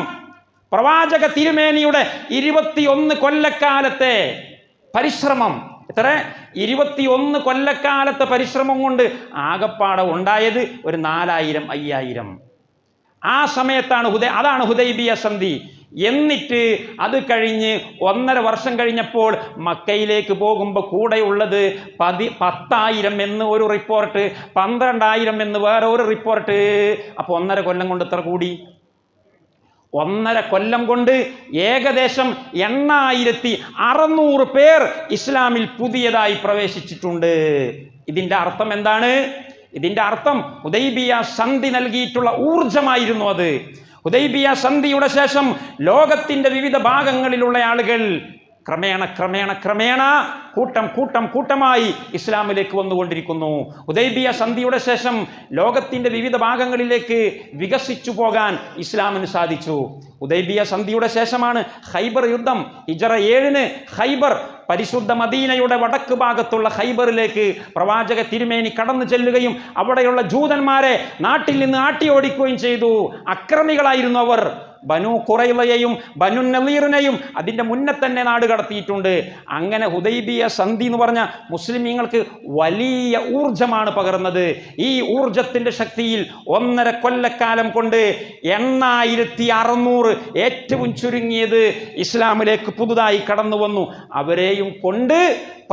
പ്രവാചക തിരുമേനിയുടെ 21 കൊല്ലക്കാലത്തെ പരിശ്രമം, എത്ര 21 കൊല്ലക്കാലത്തെ പരിശ്രമം കൊണ്ട് ആകപ്പാടെ ഉണ്ടായത് ഒരു 4000-5000. ആ സമയത്താണ് അതാണ് ഹുദൈബിയ സന്ധി. എന്നിട്ട് അത് കഴിഞ്ഞ് 1.5 വർഷം കഴിഞ്ഞപ്പോൾ മക്കയിലേക്ക് പോകുമ്പോൾ കൂടെയുള്ളത് 10,000 എന്ന് ഒരു റിപ്പോർട്ട്, 12,000 എന്ന് വേറെ ഒരു റിപ്പോർട്ട്. അപ്പോൾ 1.5 കൊല്ലം കൊണ്ട് എത്ര കൂടി? 1.5 കൊല്ലം കൊണ്ട് ഏകദേശം 8,600 പേർ ഇസ്ലാമിൽ പുതിയതായി പ്രവേശിച്ചിട്ടുണ്ട്. ഇതിൻ്റെ അർത്ഥം എന്താണ്? ഇതിൻ്റെ അർത്ഥം ഹുദൈബിയ സന്ധി നൽകിയിട്ടുള്ള ഊർജമായിരുന്നു അത്. ഹുദൈബിയ സന്ധിയുടെ ശേഷം ലോകത്തിൻ്റെ വിവിധ ഭാഗങ്ങളിലുള്ള ആളുകൾ ക്രമേണ കൂട്ടമായി ഇസ്ലാമിലേക്ക് വന്നുകൊണ്ടിരിക്കുന്നു. ഹുദൈബിയ സന്ധിയുടെ ശേഷം ലോകത്തിൻ്റെ വിവിധ ഭാഗങ്ങളിലേക്ക് വികസിച്ചു പോകാൻ ഇസ്ലാമിന് സാധിച്ചു. ഹുദൈബിയ സന്ധിയുടെ ശേഷമാണ് ഖൈബർ യുദ്ധം. ഹിജ്റ 7 ഖൈബർ, പരിശുദ്ധ മദീനയുടെ വടക്ക് ഭാഗത്തുള്ള ഖൈബറിലേക്ക് പ്രവാചക തിരുമേനി കടന്നു ചെല്ലുകയും അവിടെയുള്ള ജൂതന്മാരെ നാട്ടിൽ നിന്ന് ആട്ടിയോടിക്കുകയും ചെയ്തു. അക്രമികളായിരുന്നു അവർ. ബനു ഖുറൈളയെയും ബനു നളീറിനെയും അതിൻ്റെ മുന്നേ തന്നെ നാട് കടത്തിയിട്ടുണ്ട്. അങ്ങനെ ഹുദൈബിയ സന്ധി എന്ന് പറഞ്ഞ മുസ്ലിമീങ്ങൾക്ക് വലിയ ഊർജമാണ് പകർന്നത്. ഈ ഊർജത്തിൻ്റെ ശക്തിയിൽ 1.5 കൊല്ലക്കാലം കൊണ്ട് 8,600 ഏറ്റവും ചുരുങ്ങിയത് ഇസ്ലാമിലേക്ക് പുതുതായി കടന്നു വന്നു. അവരെയും കൊണ്ട്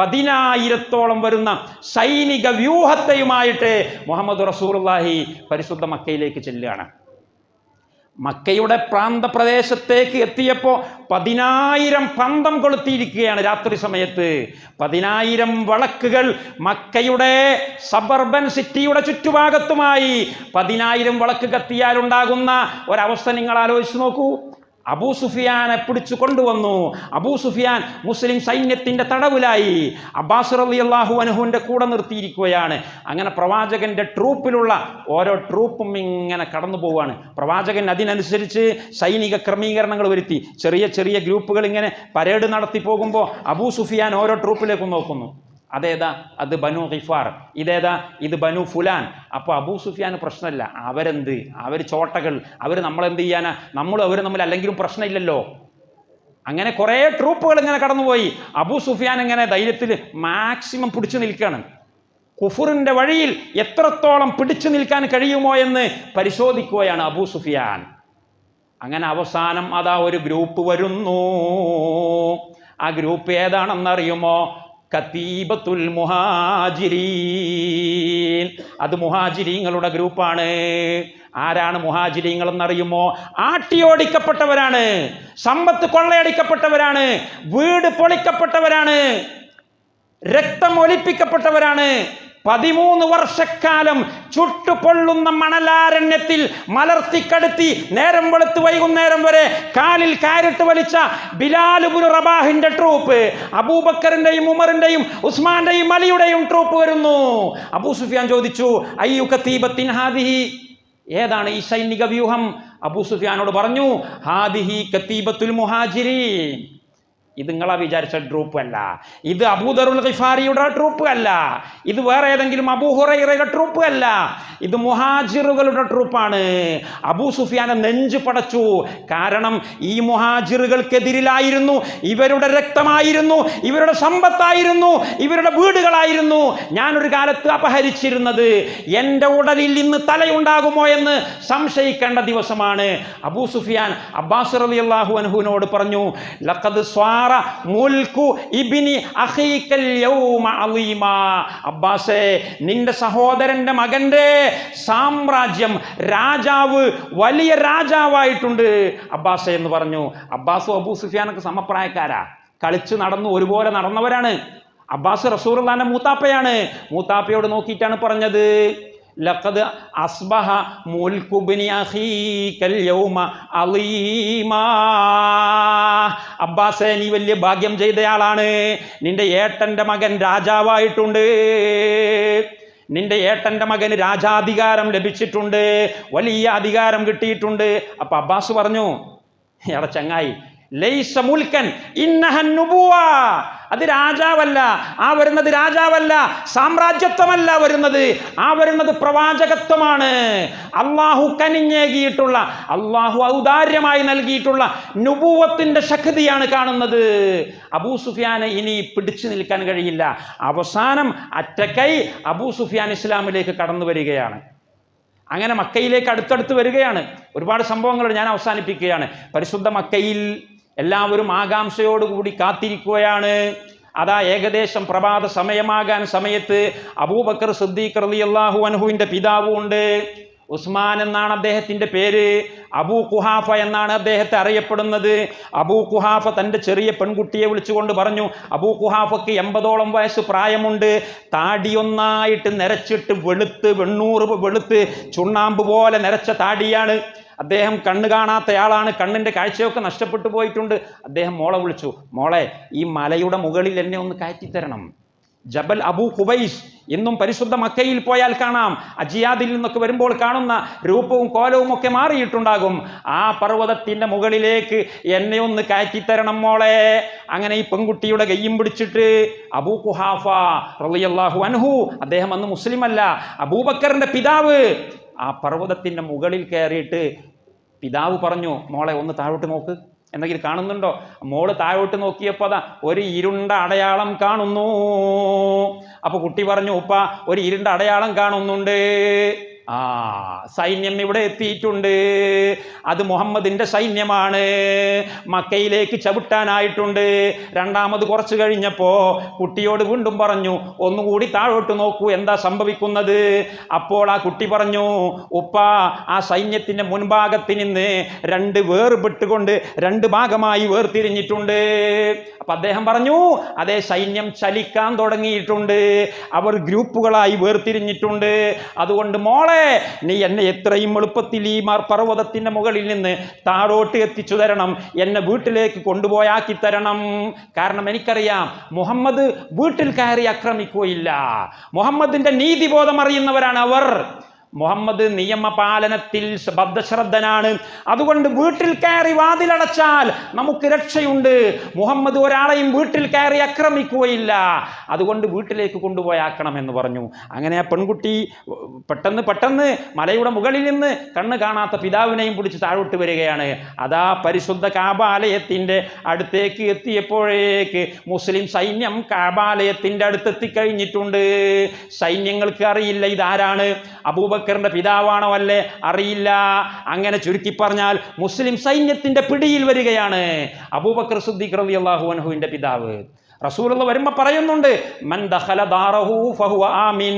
10,000-ഓളം വരുന്ന സൈനിക വ്യൂഹത്തെയുമായിട്ട് മുഹമ്മദ് റസൂലുള്ളാഹി പരിശുദ്ധ മക്കയിലേക്ക് ചെല്ലുകയാണ്. മക്കയുടെ പ്രാന്തപ്രദേശത്തേക്ക് എത്തിയപ്പോൾ 10,000 പന്തം കൊളുത്തിയിരിക്കുകയാണ്. രാത്രി സമയത്ത് 10,000 വിളക്കുകൾ മക്കയുടെ സബർബൻ സിറ്റിയുടെ ചുറ്റുഭാഗത്തുമായി 10,000 വിളക്ക് കത്തിയാലുണ്ടാകുന്ന ഒരവസ്ഥ നിങ്ങൾ ആലോചിച്ച് നോക്കൂ. അബൂ സുഫിയാനെ പിടിച്ചു കൊണ്ടുവന്നു. അബൂ സുഫിയാൻ മുസ്ലിം സൈന്യത്തിൻ്റെ തടവിലായി. അബ്ബാസ് റളിയല്ലാഹു അൻഹുവിൻ്റെ കൂടെ നിർത്തിയിരിക്കുകയാണ്. അങ്ങനെ പ്രവാചകൻ്റെ ട്രൂപ്പിലുള്ള ഓരോ ട്രൂപ്പും ഇങ്ങനെ കടന്നു പോവുകയാണ്. പ്രവാചകൻ അതിനനുസരിച്ച് സൈനിക ക്രമീകരണങ്ങൾ വരുത്തി. ചെറിയ ഗ്രൂപ്പുകൾ ഇങ്ങനെ പരേഡ് നടത്തി പോകുമ്പോൾ അബൂ സുഫിയാൻ ഓരോ ട്രൂപ്പിലേക്കും നോക്കുന്നു. അതേതാ? അത് ബനു ഖിഫാർ. ഇതേതാ? ഇത് ബനു ഫുലാൻ. അപ്പോൾ അബൂ സുഫിയാന് പ്രശ്നമില്ല. അവർ ചോട്ടകൾ, അവർ നമ്മളെന്ത് ചെയ്യാനാ? അവർ തമ്മിൽ അല്ലെങ്കിലും പ്രശ്നമില്ലല്ലോ. അങ്ങനെ കുറേ ട്രൂപ്പുകൾ ഇങ്ങനെ കടന്നുപോയി. അബൂ സുഫിയാൻ ഇങ്ങനെ ധൈര്യത്തിൽ മാക്സിമം പിടിച്ചു നിൽക്കുകയാണ്. കുഫറിൻ്റെ വഴിയിൽ എത്രത്തോളം പിടിച്ചു നിൽക്കാൻ കഴിയുമോ എന്ന് പരിശോധിക്കുകയാണ് അബൂ സുഫിയാൻ. അങ്ങനെ അവസാനം അതാ ഒരു ഗ്രൂപ്പ് വരുന്നു. ആ ഗ്രൂപ്പ് ഏതാണെന്നറിയുമോ? കതീബത്തുൽ മുഹാജിരീൻ. അത് മുഹാജിരീങ്ങളുടെ ഗ്രൂപ്പാണ്. ആരാണ് മുഹാജിരീങ്ങൾ എന്നറിയുമോ? ആട്ടിയോടിക്കപ്പെട്ടവരാണ്, സമ്പത്ത് കൊള്ളയടിക്കപ്പെട്ടവരാണ്, വീട് പൊളിക്കപ്പെട്ടവരാണ്, രക്തം ഒലിപ്പിക്കപ്പെട്ടവരാണ്. 13 വർഷക്കാലം ചുട്ടുപൊള്ളുന്ന മണലാരണ്യത്തിൽ മലർത്തിക്കടത്തി നേരം വെളുത്ത് വൈകുന്നേരം വരെ കാലിൽ കാരിട്ട് വലിച്ച ബിലാൽ ഇബ്നു റബാഹിന്റെ ട്രൂപ്പ്, അബൂബക്കറിന്റെയും ഉമറിന്റെയും ഉസ്മാന്റെയും അലിയുടെയും ട്രൂപ്പ് വരുന്നു. അബൂ സുഫിയാൻ ചോദിച്ചു, അയ്യു കതീബത്തിൻ ഹാദിഹി? ഏതാണ് ഈ സൈനിക വ്യൂഹം? അബൂ സുഫിയാനോട് പറഞ്ഞു, ഹാദിഹി കതീബത്തുൽ മുഹാജിരീൻ. ഇത് നിങ്ങളാ വിചാരിച്ച ട്രൂപ്പ് അല്ല. ഇത് അബൂദറുൽ ഖിഫാരിയുടെ ട്രൂപ്പ് അല്ല. ഇത് വേറെ ഏതെങ്കിലും അബൂ ഹുറൈറയുടെ ട്രൂപ്പ് അല്ല. ഇത് മുഹാജിറുകളുടെ ട്രൂപ്പാണ്. അബൂ സുഫിയാനെ നെഞ്ചു പടച്ചു. കാരണം ഈ മുഹാജിറുകൾക്കെതിരിലായിരുന്നു, ഇവരുടെ രക്തമായിരുന്നു, ഇവരുടെ സമ്പത്തായിരുന്നു, ഇവരുടെ വീടുകളായിരുന്നു ഞാനൊരു കാലത്ത് അപഹരിച്ചിരുന്നത്. എൻ്റെ ഉടലിൽ ഇന്ന് തലയുണ്ടാകുമോ എന്ന് സംശയിക്കേണ്ട ദിവസമാണ്. അബൂ സുഫിയാൻ അബ്ബാസ് റളിയല്ലാഹു അൻഹുവിനോട് പറഞ്ഞു, ലഖദ് സ്വാറ മുൽക്കു ഇബ്നി അഖീകൽ യൗമ അളീമാ. അബ്ബാസേ, നിന്റെ സഹോദരന്റെ മകന്റെ സാമ്രാജ്യം, രാജാവ് വലിയ രാജാവായിട്ടുണ്ട് അബ്ബാസേ എന്ന് പറഞ്ഞു. അബ്ബാസും അബൂ സുഫിയാനൊക്കെ സമപ്രായക്കാരാ, കളിച്ച് നടന്നു, ഒരുപോലെ നടന്നവരാണ്. അബ്ബാസ് റസൂലുള്ളാഹിന്റെ മൂത്താപ്പയാണ്. മൂത്താപ്പയോട് നോക്കിയിട്ടാണ് പറഞ്ഞത്, ലഖദ് അസ്ബഹ മുൽക്കു ഇബ്നി അഖീകൽ യൗമ അളീമാ. അബ്ബാസേ, നീ വലിയ ഭാഗ്യം ചെയ്തയാളാണ്. നിന്റെ ഏട്ടൻ്റെ മകൻ രാജാവായിട്ടുണ്ട്. നിന്റെ ഏട്ടൻ്റെ മകന് രാജാധികാരം ലഭിച്ചിട്ടുണ്ട്, വലിയ അധികാരം കിട്ടിയിട്ടുണ്ട്. അപ്പം അബ്ബാസ് പറഞ്ഞു, എടാ ചങ്ങായി, ലൈസ മുൽക്കൻ ഇന്നഹൻ നുബുവ. അത് രാജാവല്ല, ആ വരുന്നത് രാജാവല്ല, സാമ്രാജ്യത്വമല്ല വരുന്നത്, ആ വരുന്നത് പ്രവാചകത്വമാണ്. അള്ളാഹു കനിഞ്ഞേകിയിട്ടുള്ള, അള്ളാഹു ഔദാര്യമായി നൽകിയിട്ടുള്ള നുബുവത്തിന്റെ ശക്തിയാണ് കാണുന്നത്. അബൂ സുഫിയാന് ഇനി പിടിച്ചു നിൽക്കാൻ കഴിയില്ല. അവസാനം അറ്റക്കൈ അബൂ സുഫിയാൻ ഇസ്ലാമിലേക്ക് കടന്നു വരികയാണ്. അങ്ങനെ മക്കയിലേക്ക് അടുത്തടുത്ത് വരികയാണ്. ഒരുപാട് സംഭവങ്ങൾ ഞാൻ അവസാനിപ്പിക്കുകയാണ്. പരിശുദ്ധ മക്കയിൽ എല്ലാവരും ആകാംക്ഷയോടുകൂടി കാത്തിരിക്കുകയാണ്. അതാ ഏകദേശം പ്രഭാത സമയമാകാൻ സമയത്ത് അബൂബക്കർ സിദ്ദീഖ് റളിയല്ലാഹു അൻഹുവിൻ്റെ പിതാവുണ്ട്. ഉസ്മാൻ എന്നാണ് അദ്ദേഹത്തിൻ്റെ പേര്. അബൂ ഖുഹാഫ എന്നാണ് അദ്ദേഹത്തെ അറിയപ്പെടുന്നത്. അബൂ ഖുഹാഫ തൻ്റെ ചെറിയ പെൺകുട്ടിയെ വിളിച്ചുകൊണ്ട് പറഞ്ഞു, അബൂ ഖുഹാഫയ്ക്ക് 80ഓളം വയസ്സ് പ്രായമുണ്ട്. താടിയൊന്നായിട്ട് നിരച്ചിട്ട് വെണ്ണൂറ് വെളുത്ത് ചുണ്ണാമ്പ് പോലെ നിരച്ച താടിയാണ്. അദ്ദേഹം കണ്ണ് കാണാത്തയാളാണ്, കണ്ണിൻ്റെ കാഴ്ചയൊക്കെ നഷ്ടപ്പെട്ടു പോയിട്ടുണ്ട്. അദ്ദേഹം മോളെ വിളിച്ചു, മോളെ ഈ മലയുടെ മുകളിൽ എന്നെ ഒന്ന് കയറ്റിത്തരണം. ജബൽ അബൂ ഖുബൈസ് എന്നും പരിശുദ്ധ മക്കയിൽ പോയാൽ കാണാം. അജിയാദിൽ നിന്നൊക്കെ വരുമ്പോൾ കാണുന്ന രൂപവും കോലവും ഒക്കെ മാറിയിട്ടുണ്ടാകും. ആ പർവ്വതത്തിൻ്റെ മുകളിലേക്ക് എന്നെ ഒന്ന് കയറ്റിത്തരണം മോളെ. അങ്ങനെ ഈ പെൺകുട്ടിയുടെ കയ്യും പിടിച്ചിട്ട് അബൂ ഖുഹാഫ റളിയല്ലാഹു അൻഹു, അദ്ദേഹം അന്ന് മുസ്ലിം അല്ല, അബൂബക്കറിൻ്റെ പിതാവ്, ആ പർവ്വതത്തിൻ്റെ മുകളിൽ കയറിയിട്ട് പിതാവ് പറഞ്ഞു, മോളെ ഒന്ന് താഴോട്ട് നോക്ക്, എന്തെങ്കിലും കാണുന്നുണ്ടോ? മോള് താഴോട്ട് നോക്കിയപ്പോൾ അതാ ഒരു ഇരുണ്ട അടയാളം കാണുന്നു. അപ്പൊ കുട്ടി പറഞ്ഞു, ഉപ്പ ഒരു ഇരുണ്ട അടയാളം കാണുന്നുണ്ട്. സൈന്യം ഇവിടെ എത്തിയിട്ടുണ്ട്. അത് മുഹമ്മദിന്റെ സൈന്യമാണ്. മക്കയിലേക്ക് ചവിട്ടാനായിട്ടുണ്ട്. രണ്ടാമത് കുറച്ച് കഴിഞ്ഞപ്പോ കുട്ടിയോട് വീണ്ടും പറഞ്ഞു, ഒന്നുകൂടി താഴോട്ട് നോക്കൂ, എന്താ സംഭവിക്കുന്നത്? അപ്പോൾ ആ കുട്ടി പറഞ്ഞു, ഉപ്പ ആ സൈന്യത്തിന്റെ മുൻഭാഗത്ത് നിന്ന് രണ്ട് വേർപെട്ടുകൊണ്ട് രണ്ട് ഭാഗമായി വേർതിരിഞ്ഞിട്ടുണ്ട്. അപ്പൊ അദ്ദേഹം പറഞ്ഞു, അതേ സൈന്യം ചലിക്കാൻ തുടങ്ങിയിട്ടുണ്ട്, അവർ ഗ്രൂപ്പുകളായി വേർതിരിഞ്ഞിട്ടുണ്ട്. അതുകൊണ്ട് മോളെ, നീ എന്നെ എത്രയും എളുപ്പത്തിൽ ഈ പർവ്വതത്തിന്റെ മുകളിൽ നിന്ന് താഴോട്ട് എത്തിച്ചു തരണം, എന്നെ വീട്ടിലേക്ക് കൊണ്ടുപോയാക്കി തരണം. കാരണം എനിക്കറിയാം മുഹമ്മദ് വീട്ടിൽ കയറി ആക്രമിക്കുകയില്ല. മുഹമ്മദിന്റെ നീതിബോധം അറിയുന്നവരാണ് അവർ. മുഹമ്മദ് നിയമപാലനത്തിൽ ബദ്ധശ്രദ്ധനാണ്. അതുകൊണ്ട് വീട്ടിൽ കയറി വാതിലടച്ചാൽ നമുക്ക് രക്ഷയുണ്ട്. മുഹമ്മദ് ഒരാളെയും വീട്ടിൽ കയറി ആക്രമിക്കുകയില്ല. അതുകൊണ്ട് വീട്ടിലേക്ക് കൊണ്ടുപോയാക്കണം എന്ന് പറഞ്ഞു. അങ്ങനെ ആ പെൺകുട്ടി പെട്ടെന്ന് മലയുടെ മുകളിൽ നിന്ന് കണ്ണ് കാണാത്ത പിതാവിനെയും പിടിച്ച് താഴോട്ട് വരികയാണ്. അതാ പരിശുദ്ധ കാബാലയത്തിൻ്റെ അടുത്തേക്ക് എത്തിയപ്പോഴേക്ക് മുസ്ലിം സൈന്യം കാബാലയത്തിൻ്റെ അടുത്തെത്തിക്കഴിഞ്ഞിട്ടുണ്ട്. സൈന്യങ്ങൾക്ക് അറിയില്ല ഇതാരാണ്, അബൂബക്കറിന്റെ പിതാവാണോ അല്ലേ, അറിയില്ല. അങ്ങനെ ചുരുക്കി പറഞ്ഞാൽ മുസ്ലിം സൈന്യത്തിന്റെ പിടിയിൽ വരികയാണ് അബൂബക്കർ സിദ്ദീഖ് റളിയല്ലാഹു അൻഹുവിന്റെ പിതാവ്. റസൂലുള്ളാഹി വരുമ്പോൾ പറയുന്നുണ്ട്, മൻ ദഖല ദാറഹു ഫഹുവ ആമിൻ,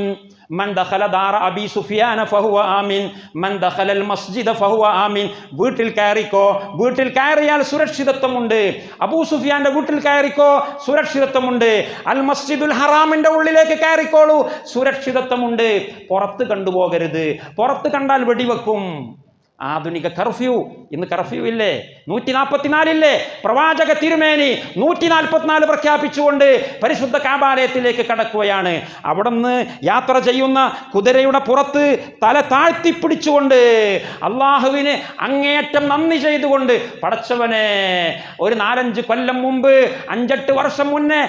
മൻ ദഖല ദാറ അബി സുഫിയാന ഫഹുവ ആമിൻ, മൻ ദഖലൽ മസ്ജിദ ഫഹുവ ആമിൻ. വീട്ടിൽ കയറിക്കോ, വീട്ടിൽ കയറിയാൽ സുരക്ഷിതത്വമുണ്ട്. അബൂ സുഫിയാന്റെ വീട്ടിൽ കയറിക്കോ, സുരക്ഷിതത്വമുണ്ട്. അൽ മസ്ജിദുൽ ഹറാമിന്റെ ഉള്ളിലേക്ക് കയറിക്കോളൂ, സുരക്ഷിതത്വമുണ്ട്. പുറത്ത് കണ്ടുപോകരുത്, പുറത്ത് കണ്ടാൽ വെടിവെക്കും. ആധുനിക കർഫ്യൂ, ഇന്ന് കർഫ്യൂ ഇല്ലേ, 144 ഇല്ലേ? പ്രവാചക തിരുമേനി 144 പ്രഖ്യാപിച്ചുകൊണ്ട് പരിശുദ്ധ കാബാലയത്തിലേക്ക് കടക്കുകയാണ്. അവിടെ നിന്ന് യാത്ര ചെയ്യുന്ന കുതിരയുടെ പുറത്ത് തല താഴ്ത്തിപ്പിടിച്ചുകൊണ്ട് അള്ളാഹുവിന് അങ്ങേയറ്റം നന്ദി ചെയ്തുകൊണ്ട്, പടച്ചവനെ, ഒരു 4-5 കൊല്ലം മുമ്പ്, 5-8 വർഷം മുന്നേ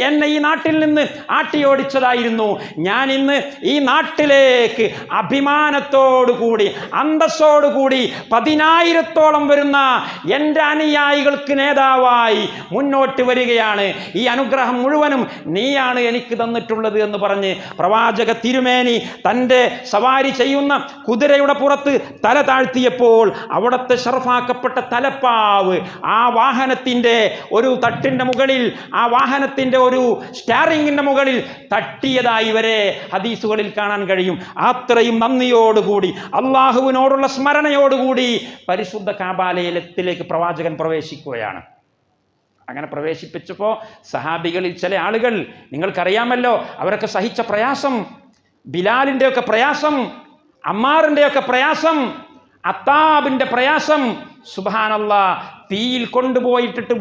എന്നെ ഈ നാട്ടിൽ നിന്ന് ആട്ടിയോടിച്ചതായിരുന്നു. ഞാൻ ഇന്ന് ഈ നാട്ടിലേക്ക് അഭിമാനത്തോടുകൂടി അന്തസ്സോടുകൂടി 10,000-ഓളം വരുന്ന എൻ്റെ അനുയായികൾക്ക് നേതാവായി മുന്നോട്ട് വരികയാണ്. ഈ അനുഗ്രഹം മുഴുവനും നീയാണ് എനിക്ക് തന്നിട്ടുള്ളത് എന്ന് പറഞ്ഞ് പ്രവാചക തിരുമേനി തൻ്റെ സവാരി ചെയ്യുന്ന കുതിരയുടെ പുറത്ത് തല താഴ്ത്തിയപ്പോൾ അവിടുത്തെ ഷർഫാക്കപ്പെട്ട തലപ്പാവ് ആ വാഹനത്തിൻ്റെ ഒരു തട്ടിൻ്റെ മുകളിൽ, ആ വാഹനത്തിൻ്റെ ഒരു സ്റ്റാറിങ്ങിൻ്റെ മുകളിൽ തട്ടിയതായി വരെ ഹദീസുകളിൽ കാണാൻ കഴിയും. അത്രയും നന്ദിയോടുകൂടി, അള്ളാഹുവിനോടുള്ള സ്മരണയോടുകൂടി പരിശുദ്ധ കാബാലയത്തിലേക്ക് പ്രവാചകൻ പ്രവേശിക്കുകയാണ്. അങ്ങനെ പ്രവേശിപ്പിച്ചപ്പോൾ സഹാബികളിൽ ചില ആളുകൾ, നിങ്ങൾക്കറിയാമല്ലോ അവരൊക്കെ സഹിച്ച പ്രയാസം, ബിലാലിൻ്റെയൊക്കെ പ്രയാസം, അമ്മാറിൻ്റെയൊക്കെ പ്രയാസം, അത്താബിൻ്റെ പ്രയാസം. സുബ്ഹാനല്ലാഹ്, തീയിൽ കൊണ്ടുപോയിട്ടിട്ട്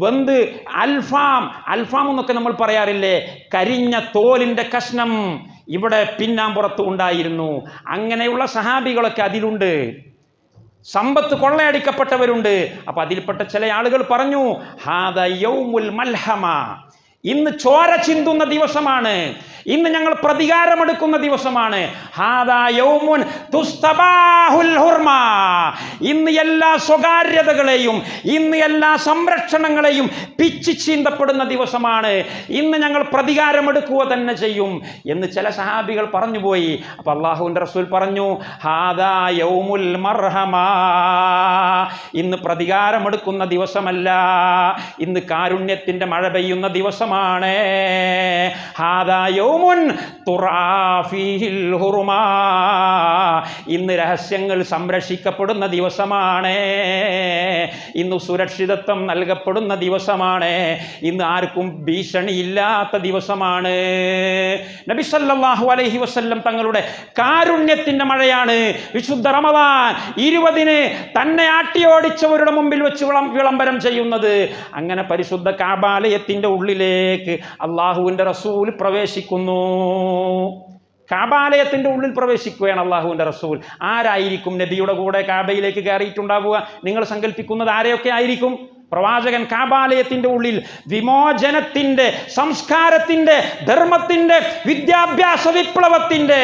വെന്ത് അൽഫാം എന്നൊക്കെ നമ്മൾ പറയാറില്ലേ, കരിഞ്ഞ തോലിൻ്റെ കഷ്ണം ഇവിടെ പിന്നാമ്പുറത്ത് ഉണ്ടായിരുന്നു. അങ്ങനെയുള്ള സഹാബികളൊക്കെ അതിലുണ്ട്. സമ്പത്ത് കൊള്ളയടിക്കപ്പെട്ടവരുണ്ട്. അപ്പൊ അതിൽപ്പെട്ട ചില ആളുകൾ പറഞ്ഞു, ഹാദ യൗമുൽ മൽഹമ, ഇന്ന് ചോര ചിന്തുന്ന ദിവസമാണ്, ഇന്ന് ഞങ്ങൾ പ്രതികാരമെടുക്കുന്ന ദിവസമാണ്. ഹാദാ യൗമുൻ തുസ്തബാഹുൽ ഹുർമ, ഇന്ന് എല്ലാ സ്വകാര്യതകളെയും ഇന്ന് എല്ലാ സംരക്ഷണങ്ങളെയും പിച്ചി ചീന്തപ്പെടുന്ന ദിവസമാണ്, ഇന്ന് ഞങ്ങൾ പ്രതികാരമെടുക്കുക തന്നെ ചെയ്യും എന്ന് ചില സഹാബികൾ പറഞ്ഞുപോയി. അപ്പൊ അല്ലാഹുവിൻ്റെ റസൂൽ പറഞ്ഞു, ഹാദാ യൗമുൽ മർഹമ, ഇന്ന് പ്രതികാരമെടുക്കുന്ന ദിവസമല്ല, ഇന്ന് കാരുണ്യത്തിന്റെ മഴ പെയ്യുന്ന ദിവസമാണ്. ഹാദാ യൗമുൻ തുറാ ഫീഹിൽ ഹുറുമാ, ഇന്ന് രഹസ്യങ്ങൾ സംരക്ഷിക്കപ്പെടുന്ന ദിവസമാണ്, ഇന്ന് സുരക്ഷിതത്വം നൽകപ്പെടുന്ന ദിവസമാണ്, ഇന്ന് ആർക്കും ഭീഷണിയില്ലാത്ത ദിവസമാണ്. നബി സല്ലല്ലാഹു അലൈഹി വസല്ലം തങ്ങളുടെ കാരുണ്യത്തിന്റെ മഴയാണ് വിശുദ്ധ റമദാൻ 20 തന്നെ ആട്ടിയോടിച്ചവരുടെ മുമ്പിൽ വെച്ച് വിളംബരം ചെയ്യുന്നത്. അങ്ങനെ പരിശുദ്ധ കഅബാലയത്തിന്റെ ഉള്ളിലേക്ക് അല്ലാഹുവിൻ്റെ റസൂൽ പ്രവേശിക്കുന്നു. കഅബാലയത്തിന്റെ ഉള്ളിൽ പ്രവേശിക്കുകയാണ് അല്ലാഹുവിൻ്റെ റസൂൽ. ആരായിരിക്കും നബിയുടെ കൂടെ കഅബയിലേക്ക് കയറിയിട്ടുണ്ടാവുക? നിങ്ങൾ സങ്കല്പിക്കുന്നത് ആരെയൊക്കെ ആയിരിക്കും? പ്രവാചകൻ കഅബാലയത്തിന്റെ ഉള്ളിൽ വിമോചനത്തിന്റെ, സംസ്കാരത്തിന്റെ, ധർമ്മത്തിന്റെ, വിദ്യാഭ്യാസ വിപ്ലവത്തിന്റെ,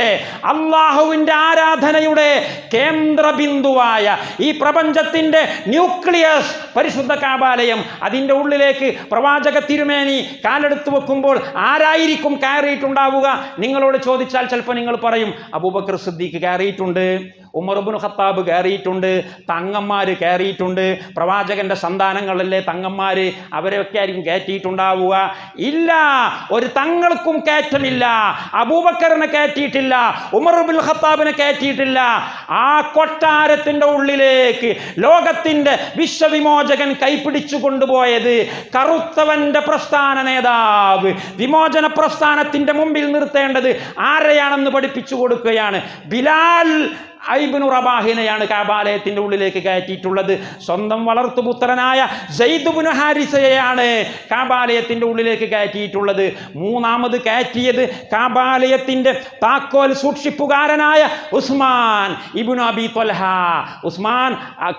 അള്ളാഹുവിന്റെ ആരാധനയുടെ കേന്ദ്രബിന്ദുവായ ഈ പ്രപഞ്ചത്തിന്റെ ന്യൂക്ലിയസ് പരിശുദ്ധ കഅബാലയം, അതിൻ്റെ ഉള്ളിലേക്ക് പ്രവാചക തിരുമേനി കാലെടുത്ത് വെക്കുമ്പോൾ ആരായിരിക്കും കയറിയിട്ടുണ്ടാവുക? നിങ്ങളോട് ചോദിച്ചാൽ ചിലപ്പോൾ നിങ്ങൾ പറയും, അബൂബക്കർ സിദ്ദീഖ് കയറിയിട്ടുണ്ട്, ഉമർ ഇബ്നു ഖത്താബ് കയറിയിട്ടുണ്ട്, തങ്ങന്മാര് കയറിയിട്ടുണ്ട്, പ്രവാചകന്റെ സന്താനങ്ങളല്ലേ തങ്ങന്മാര്, അവരെയൊക്കെ ആയിരിക്കും കയറ്റിയിട്ടുണ്ടാവുക. ഇല്ല, ഒരു തങ്ങൾക്കും കയറ്റമില്ല. അബൂബക്കറിനെ കയറ്റിയിട്ടില്ല, ഉമർ ഇബ്നു ഖത്താബിനെ കയറ്റിയിട്ടില്ല. ആ കൊട്ടാരത്തിന്റെ ഉള്ളിലേക്ക് ലോകത്തിന്റെ വിശ്വവിമോചകൻ കൈപിടിച്ചു കൊണ്ടുപോയത് കറുത്തവന്റെ പ്രസ്ഥാന നേതാവ്, വിമോചന പ്രസ്ഥാനത്തിന്റെ മുമ്പിൽ നിർത്തേണ്ടത് ആരെയാണെന്ന് പഠിപ്പിച്ചു കൊടുക്കുകയാണ്. ബിലാൽ ഇബ്നു റബാഹിനെയാണ് കഅബാലയത്തിന്റെ ഉള്ളിലേക്ക് കയറ്റിയിട്ടുള്ളത്. സ്വന്തം വളർത്തുപുത്രനായ സയ്യിദ് ഇബ്നു ഹാരിസയെയാണ് കഅബാലയത്തിന്റെ ഉള്ളിലേക്ക് കയറ്റിയിട്ടുള്ളത്. മൂന്നാമത് കയറ്റിയത് കഅബാലയത്തിന്റെ താക്കോൽ സൂക്ഷിപ്പുകാരനായ ഉസ്മാൻ ഇബ്നു അബി ത്വൽഹ. ഉസ്മാൻ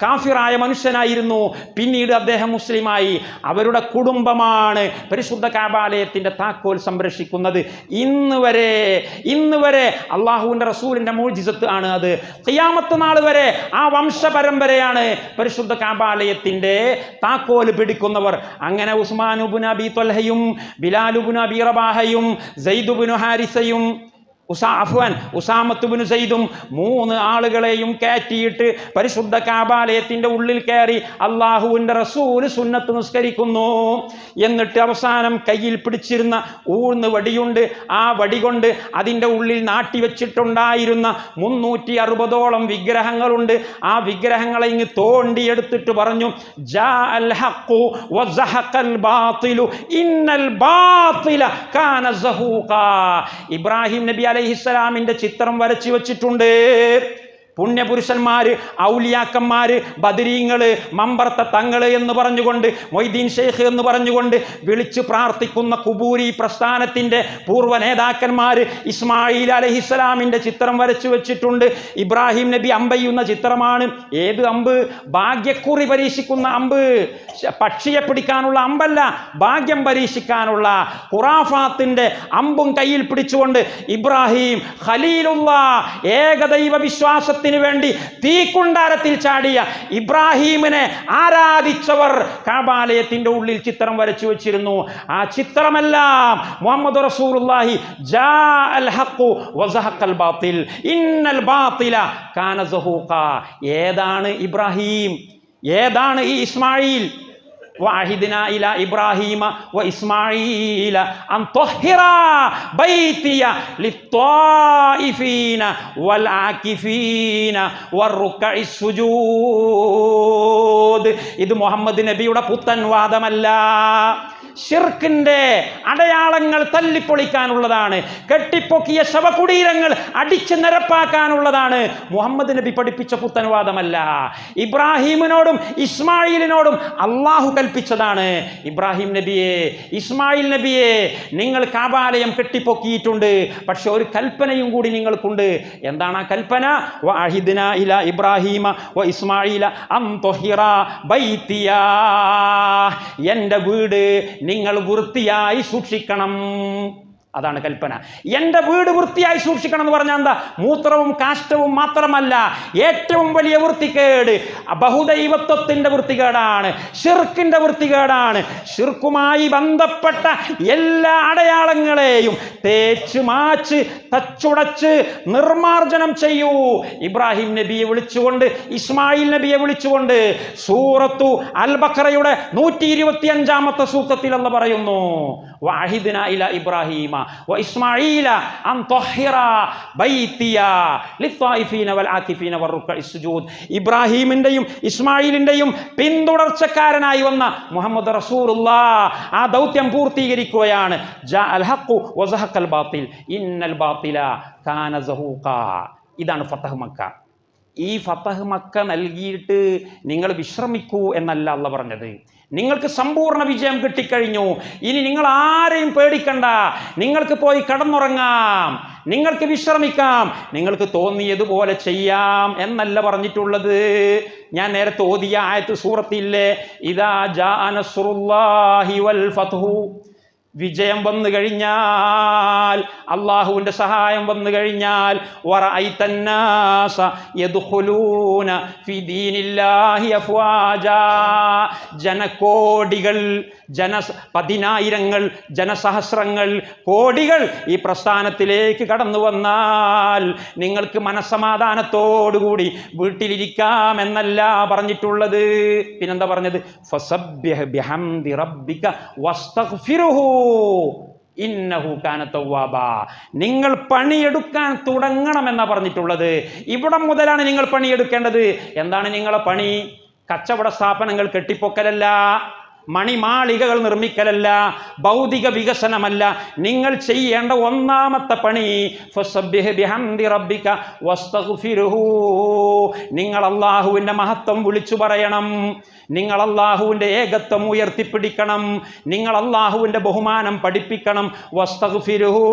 കാഫിറായ മനുഷ്യനായിരുന്നു, പിന്നീട് അദ്ദേഹം മുസ്ലിമായി. അവരുടെ കുടുംബമാണ് പരിശുദ്ധ കഅബാലയത്തിന്റെ താക്കോൽ സംരക്ഷിക്കുന്നത്. ഇന്ന് വരെ അള്ളാഹുവിന്റെ റസൂലിന്റെ മുഅ്ജിസത്ത് ആണ് അത്. ഖിയാമത്ത് നാൾ വരെ ആ വംശപരമ്പരയാണ് പരിശുദ്ധ കഅബാലയത്തിന്റെ താക്കോൽ പിടിക്കുന്നവർ. അങ്ങനെ ഉസ്മാൻ ഇബ്നു അബി ത്വൽഹയും ബിലാൽ ഇബ്നു അബി റബാഹയും സയ്യിദ് ഇബ്നു ഹാരിസയും ഉസാമത്ത് ഇബ്നു സയ്യിദും 3 ആളുകളെയും കയറ്റിയിട്ട് പരിശുദ്ധ കഅബാലയത്തിന്റെ ഉള്ളിൽ കയറി അള്ളാഹുവിന്റെ റസൂൽ സുന്നത്ത് നിസ്കരിക്കുന്നു. എന്നിട്ട് അവസാനം കയ്യിൽ പിടിച്ചിരുന്ന ഊന്ന് വടിയുണ്ട്, ആ വടി കൊണ്ട് അതിൻ്റെ ഉള്ളിൽ നാട്ടിവെച്ചിട്ടുണ്ടായിരുന്ന 360ഓളം വിഗ്രഹങ്ങളുണ്ട്. ആ വിഗ്രഹങ്ങളെ ഇങ്ങ് തോണ്ടിയെടുത്തിട്ട് പറഞ്ഞു, ജാഅൽ ഹഖു വസഹഖൽ ബാതിലു ഇന്നൽ ബാതില കാന സഹൂഖാ. ഇബ്രാഹിം നബി അലൈഹിസ്സലാമിന്റെ ചിത്രം വരച്ചു വച്ചിട്ടുണ്ട്. പുണ്യപുരുഷന്മാര്, ഔലിയാക്കന്മാര്, ബദരീങ്ങള്, മമ്പർത്ത തങ്ങള് എന്ന് പറഞ്ഞുകൊണ്ട്, മൊയ്തീൻ ഷെയ്ഖ് എന്ന് പറഞ്ഞുകൊണ്ട് വിളിച്ചു പ്രാർത്ഥിക്കുന്ന കുബൂരി പ്രസ്ഥാനത്തിന്റെ പൂർവ്വ നേതാക്കന്മാര് ഇസ്മായിൽ അലൈഹിസ്സലാമിന്റെ ചിത്രം വരച്ചു വെച്ചിട്ടുണ്ട്. ഇബ്രാഹിം നബി അമ്പെയ്യുന്ന ചിത്രമാണ്. ഏത് അമ്പ്? ഭാഗ്യക്കുറി പരീക്ഷിക്കുന്ന അമ്പ്. പക്ഷിയെ പിടിക്കാനുള്ള അമ്പല്ല, ഭാഗ്യം പരീക്ഷിക്കാനുള്ള ഖുറാഫാത്തിന്റെ അമ്പും കയ്യിൽ പിടിച്ചുകൊണ്ട് ഇബ്രാഹിം ഖലീലുള്ളാഹ്, ഏകദൈവ വിശ്വാസ വേണ്ടി തീക്കുണ്ടാരത്തിൽ ചാടിയ ഇബ്രാഹിമിനെ ആരാധിച്ചവർ കഅബാലയത്തിന്റെ ഉള്ളിൽ ചിത്രം വരച്ചു വെച്ചിരുന്നു. ആ ചിത്രമെല്ലാം മുഹമ്മദ് റസൂലുള്ളാഹി ജാഅൽ ഹഖു വസഹഖൽ ബാതിൽ ഇന്നൽ ബാതില കാന സഹൂഖാ. ഏതാണ് ഇബ്രാഹിം? ഏതാണ് ഈ ഇസ്മായിൽ? വഅഹിദ്നാ ഇലാ ഇബ്രാഹീമ വഇസ്മാഈല അൻ ത്വഹിറാ ബൈതിയ ലിത്വായിഫീന വൽ ആകിഫീന വറുക്കഇസ് സുജൂദ്. ഇത് മുഹമ്മദ് നബിയുടെ പുത്തൻ വാദമല്ല. ശിർക്കിന്റെ അടയാളങ്ങൾ തല്ലിപ്പൊളിക്കാനുള്ളതാണ്, കെട്ടിപ്പൊക്കിയ ശവകുടീരങ്ങൾ അടിച്ചു നിരപ്പാക്കാനുള്ളതാണ്. മുഹമ്മദ് നബി പഠിപ്പിച്ച പുത്തൻവാദമല്ല. ഇബ്രാഹിമിനോടും ഇസ്മായിലിനോടും അള്ളാഹു കൽപ്പിച്ചതാണ്. ഇബ്രാഹിം നബിയെ, ഇസ്മായിൽ നബിയെ, നിങ്ങൾ കാബാലയം കെട്ടിപ്പൊക്കിയിട്ടുണ്ട്, പക്ഷെ ഒരു കൽപ്പനയും കൂടി നിങ്ങൾക്കുണ്ട്. എന്താണ് ആ കൽപ്പന? വഅഹിദ്നാ ഇലാ ഇബ്രാഹീമ വ ഇസ്മായില അൻ തുഹിറാ ബൈതിയാ, എൻ്റെ വീട് നിങ്ങൾ വൃത്തിയായി സൂക്ഷിക്കണം. അതാണ് കൽപ്പന. എൻ്റെ വീട് വൃത്തിയായി സൂക്ഷിക്കണം എന്ന് പറഞ്ഞാൽ എന്താ? മൂത്രവും കാഷ്ടവും മാത്രമല്ല, ഏറ്റവും വലിയ വൃത്തികേട് ബഹുദൈവത്വത്തിൻ്റെ വൃത്തികേടാണ്, ഷിർക്കിൻ്റെ വൃത്തികേടാണ്. ഷിർക്കുമായി ബന്ധപ്പെട്ട എല്ലാ അടയാളങ്ങളെയും തേച്ച് മാച്ച് തച്ചുടച്ച് നിർമാർജനം ചെയ്യൂ. ഇബ്രാഹിം നബിയെ വിളിച്ചുകൊണ്ട്, ഇസ്മായിൽ നബിയെ വിളിച്ചുകൊണ്ട് സൂറത്തു അൽ ബഖറയുടെ 125-ാമത്തെ സൂക്തത്തിൽ അല്ലാഹു പറയുന്നു, വഅഹിദ്നാ ഇലാ ഇബ്രാഹീമ വഇസ്മാഈല അൻ തുഹിറാ ബൈതിയാ ലിത്വായിഫീന വൽആകിഫീന വറുക്കഇസ് സുജൂദ്. ഇബ്രാഹീമിന്റെയും ഇസ്മായിലിന്റെയും പിന്തുടർച്ചക്കാരനായി വന്ന മുഹമ്മദ് റസൂലുള്ളാഹ് ആ ദൗത്യം പൂർത്തീകരിക്കുകയാണ്. ജാഅൽ ഹഖ് വസഹഖൽ ബാത്തിൽ ഇന്നൽ ബാത്തില കാന സഹൂഖാ. ഇതാണ് ഫതഹ് മക്ക. ഈ ഫതഹ് മക്ക നൽകിയിട്ട് നിങ്ങൾ വിശ്രമിക്കൂ എന്നല്ല അല്ലാഹു പറഞ്ഞത്. നിങ്ങൾക്ക് സമ്പൂർണ്ണ വിജയം കിട്ടിക്കഴിഞ്ഞു, ഇനി നിങ്ങൾ ആരെയും പേടിക്കണ്ട, നിങ്ങൾക്ക് പോയി കടന്നുറങ്ങാം, നിങ്ങൾക്ക് വിശ്രമിക്കാം, നിങ്ങൾക്ക് തോന്നിയതുപോലെ ചെയ്യാം എന്നല്ല പറഞ്ഞിട്ടുള്ളത്. ഞാൻ നേരത്തെ ഓതിയ ആയത്ത് സൂറത്തില്ലേ, ഇദാ ജാഅ നസ്റുല്ലാഹി വൽ ഫത്ഹു, വിജയം വന്നു കഴിഞ്ഞാൽ, അള്ളാഹുവിൻ്റെ സഹായം വന്നു കഴിഞ്ഞാൽ, വറഅയ്തന്നാസ യദ്ഖുലൂന ഫീ ദീനില്ലാഹി അഫ്വാജാ, ജനകോടികൾ, പതിനായിരങ്ങൾ, ജനസഹസ്രങ്ങൾ, കോടികൾ ഈ പ്രസ്ഥാനത്തിലേക്ക് കടന്നു വന്നാൽ നിങ്ങൾക്ക് മനസ്സമാധാനത്തോടുകൂടി വീട്ടിലിരിക്കാം എന്നല്ല പറഞ്ഞിട്ടുള്ളത്. പിന്നെന്താ പറഞ്ഞത്? ഫസബ്ബിഹ് ബിഹംദി റബ്ബിക വസ്തഗ്ഫിറുഹു ഇന്നഹു കാന തവ്വാബാ. നിങ്ങൾ പണിയെടുക്കാൻ തുടങ്ങണമെന്നാണ് പറഞ്ഞിട്ടുള്ളത്. ഇവിടെ മുതലാണ് നിങ്ങൾ പണിയെടുക്കേണ്ടത്. എന്താണ് നിങ്ങളെ പണി? കച്ചവട സ്ഥാപനങ്ങൾ കെട്ടിപ്പൊക്കലല്ല, മണിമാളികകൾ നിർമ്മിക്കലല്ല, ഭൗതിക വികസനമല്ല. നിങ്ങൾ ചെയ്യേണ്ട ഒന്നാമത്തെ പണി ഫസബ്ബിഹ് ബിഹംദി റബ്ബിക വസ്തഗ്ഫിറുഹു, നിങ്ങൾ അല്ലാഹുവിൻ്റെ മഹത്വം വിളിച്ചു പറയണം, നിങ്ങൾ അല്ലാഹുവിൻ്റെ ഏകത്വം ഉയർത്തിപ്പിടിക്കണം, നിങ്ങൾ അല്ലാഹുവിൻ്റെ ബഹുമാനം പഠിപ്പിക്കണം. വസ്തഗ്ഫിറുഹു,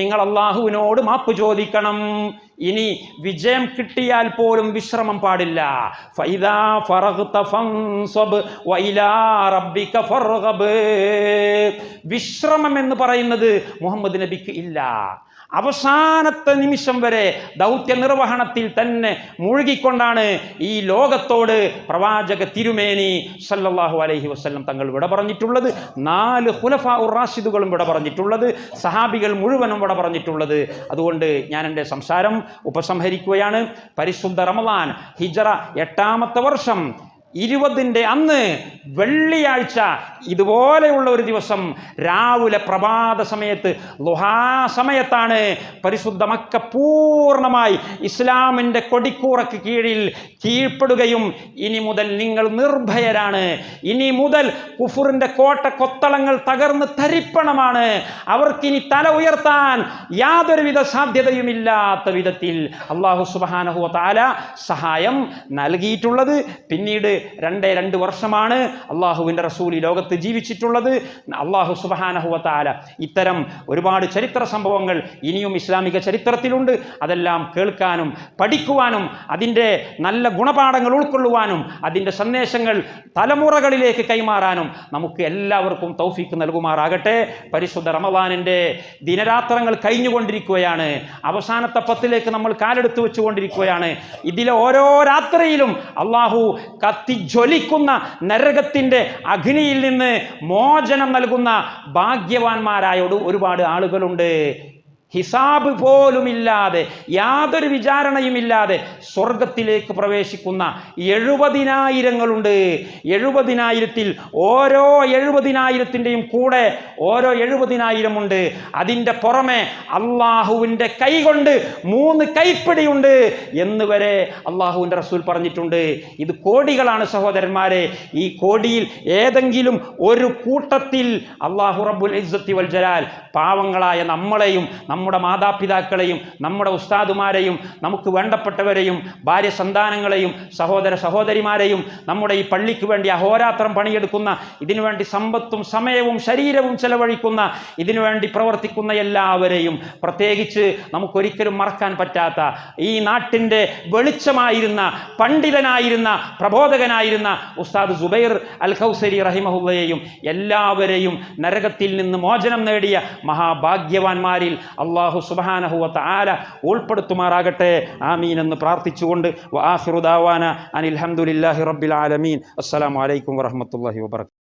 നിങ്ങൾ അല്ലാഹുവിനോട് മാപ്പ് ചോദിക്കണം. ഇനി വിജയം കിട്ടിയാൽ പോലും വിശ്രമം പാടില്ല. ഫൈദാ ഫറഗ്ത ഫൻസബ് വഇലാ റബ്ബിക ഫർഗബ്. വിശ്രമം എന്ന് പറയുന്നത് മുഹമ്മദ് നബിക്ക് ഇല്ല. അവസാനത്തെ നിമിഷം വരെ ദൗത്യ നിർവഹണത്തിൽ തന്നെ മുഴുകിക്കൊണ്ടാണ് ഈ ലോകത്തോട് പ്രവാചക തിരുമേനി സല്ലല്ലാഹു അലൈഹി വസല്ലം തങ്ങൾ വിട പറഞ്ഞിട്ടുള്ളത്. 4 ഖുലഫാഉർ റാഷിദുകളും വിട പറഞ്ഞിട്ടുള്ളത്. സഹാബികൾ മുഴുവനും വിട പറഞ്ഞിട്ടുള്ളത്. അതുകൊണ്ട് ഞാൻ എൻ്റെ സംസാരം ഉപസംഹരിക്കുകയാണ്. പരിശുദ്ധ റമളാൻ ഹിജറ 8-ാമത്തെ വർഷം 20-ന്റെ അന്ന് വെള്ളിയാഴ്ച ഇതുപോലെയുള്ള ഒരു ദിവസം രാവിലെ പ്രഭാത സമയത്ത് ളുഹാ സമയത്താണ് പരിശുദ്ധ മക്ക പൂർണ്ണമായി ഇസ്ലാമിൻ്റെ കൊടിക്കൂറയ്ക്ക് കീഴ്പ്പെടുകയും ഇനി മുതൽ നിങ്ങൾ നിർഭയരാണ്, ഇനി മുതൽ കുഫറിൻ്റെ കോട്ട കൊത്തളങ്ങൾ തകർന്ന് തരിപ്പണമാണ്, അവർക്കിനി തല ഉയർത്താൻ യാതൊരുവിധ സാധ്യതയുമില്ലാത്ത വിധത്തിൽ അല്ലാഹു സുബ്ഹാനഹു വ തആല സഹായം നൽകിയിട്ടുള്ളത്. പിന്നീട് 2 വർഷമാണ് അള്ളാഹുവിൻ്റെ റസൂൽ ഈ ലോകത്ത് ജീവിച്ചിട്ടുള്ളത്. അള്ളാഹു സുബ്ഹാനഹു വ തആല ഇത്തരം ഒരുപാട് ചരിത്ര സംഭവങ്ങൾ ഇനിയും ഇസ്ലാമിക ചരിത്രത്തിലുണ്ട്. അതെല്ലാം കേൾക്കാനും പഠിക്കുവാനും അതിൻ്റെ നല്ല ഗുണപാഠങ്ങൾ ഉൾക്കൊള്ളുവാനും അതിൻ്റെ സന്ദേശങ്ങൾ തലമുറകളിലേക്ക് കൈമാറാനും നമുക്ക് എല്ലാവർക്കും തൗഫീക്ക് നൽകുമാറാകട്ടെ. പരിശുദ്ധ റമളാനിൻ്റെ ദിനരാത്രങ്ങൾ കഴിഞ്ഞുകൊണ്ടിരിക്കുകയാണ്. അവസാനത്തെ 10ലേക്ക് നമ്മൾ കാലെടുത്ത് വെച്ചുകൊണ്ടിരിക്കുകയാണ്. ഇതിലെ ഓരോ രാത്രിയിലും അള്ളാഹു ജ്വലിക്കുന്ന നരകത്തിൻ്റെ അഗ്നിയിൽ നിന്ന് മോചനം നൽകുന്ന ഭാഗ്യവാന്മാരായ ഒരുപാട് ആളുകളുണ്ട്. ഹിസാബ് പോലുമില്ലാതെ യാതൊരു വിചാരണയുമില്ലാതെ സ്വർഗത്തിലേക്ക് പ്രവേശിക്കുന്ന 70,000 70,000-ൽ ഓരോ 70,000-ൻ്റെയും കൂടെ ഓരോ 70,000 ഉണ്ട്. അതിൻ്റെ പുറമെ അള്ളാഹുവിൻ്റെ കൈ കൊണ്ട് 3 കൈപ്പിടിയുണ്ട് എന്ന് വരെ അള്ളാഹുവിൻ്റെ റസൂൽ പറഞ്ഞിട്ടുണ്ട്. ഇത് കോടികളാണ് സഹോദരന്മാരെ. ഈ കോടിയിൽ ഏതെങ്കിലും ഒരു കൂട്ടത്തിൽ അള്ളാഹു റബ്ബുൽ ഇസ്സത്തി വൽ ജലാൽ പാവങ്ങളായ നമ്മളെയും നമ്മുടെ മാതാപിതാക്കളെയും നമ്മുടെ ഉസ്താദുമാരെയും നമുക്ക് വേണ്ടപ്പെട്ടവരെയും ഭാര്യ സന്താനങ്ങളെയും സഹോദര സഹോദരിമാരെയും നമ്മുടെ ഈ പള്ളിക്ക് വേണ്ടി അഹോരാത്രം പണിയെടുക്കുന്ന, ഇതിനുവേണ്ടി സമ്പത്തും സമയവും ശരീരവും ചെലവഴിക്കുന്ന, ഇതിനുവേണ്ടി പ്രവർത്തിക്കുന്ന എല്ലാവരെയും, പ്രത്യേകിച്ച് നമുക്കൊരിക്കലും മറക്കാൻ പറ്റാത്ത ഈ നാട്ടിൻ്റെ വെളിച്ചമായിരുന്ന പണ്ഡിതനായിരുന്ന പ്രബോധകനായിരുന്ന ഉസ്താദ് സുബൈർ അൽ ഖൗസരി റഹിമഹുള്ളയെയും എല്ലാവരെയും നരകത്തിൽ നിന്ന് മോചനം നേടിയ മഹാഭാഗ്യവാന്മാരിൽ അല്ലാഹു സുബ്ഹാനഹു വ തആല ഉൾപ്പെടുത്തുമാറാകട്ടെ. ആമീൻ എന്ന് പ്രാർത്ഥിച്ചുകൊണ്ട് വആഖിറു ദഅവാന അനിൽ ഹംദുലില്ലാഹി റബ്ബിൽ ആലമീൻ. അസ്സലാമു അലൈക്കും വറഹ്മത്തുള്ളാഹി വബറകാതുഹു.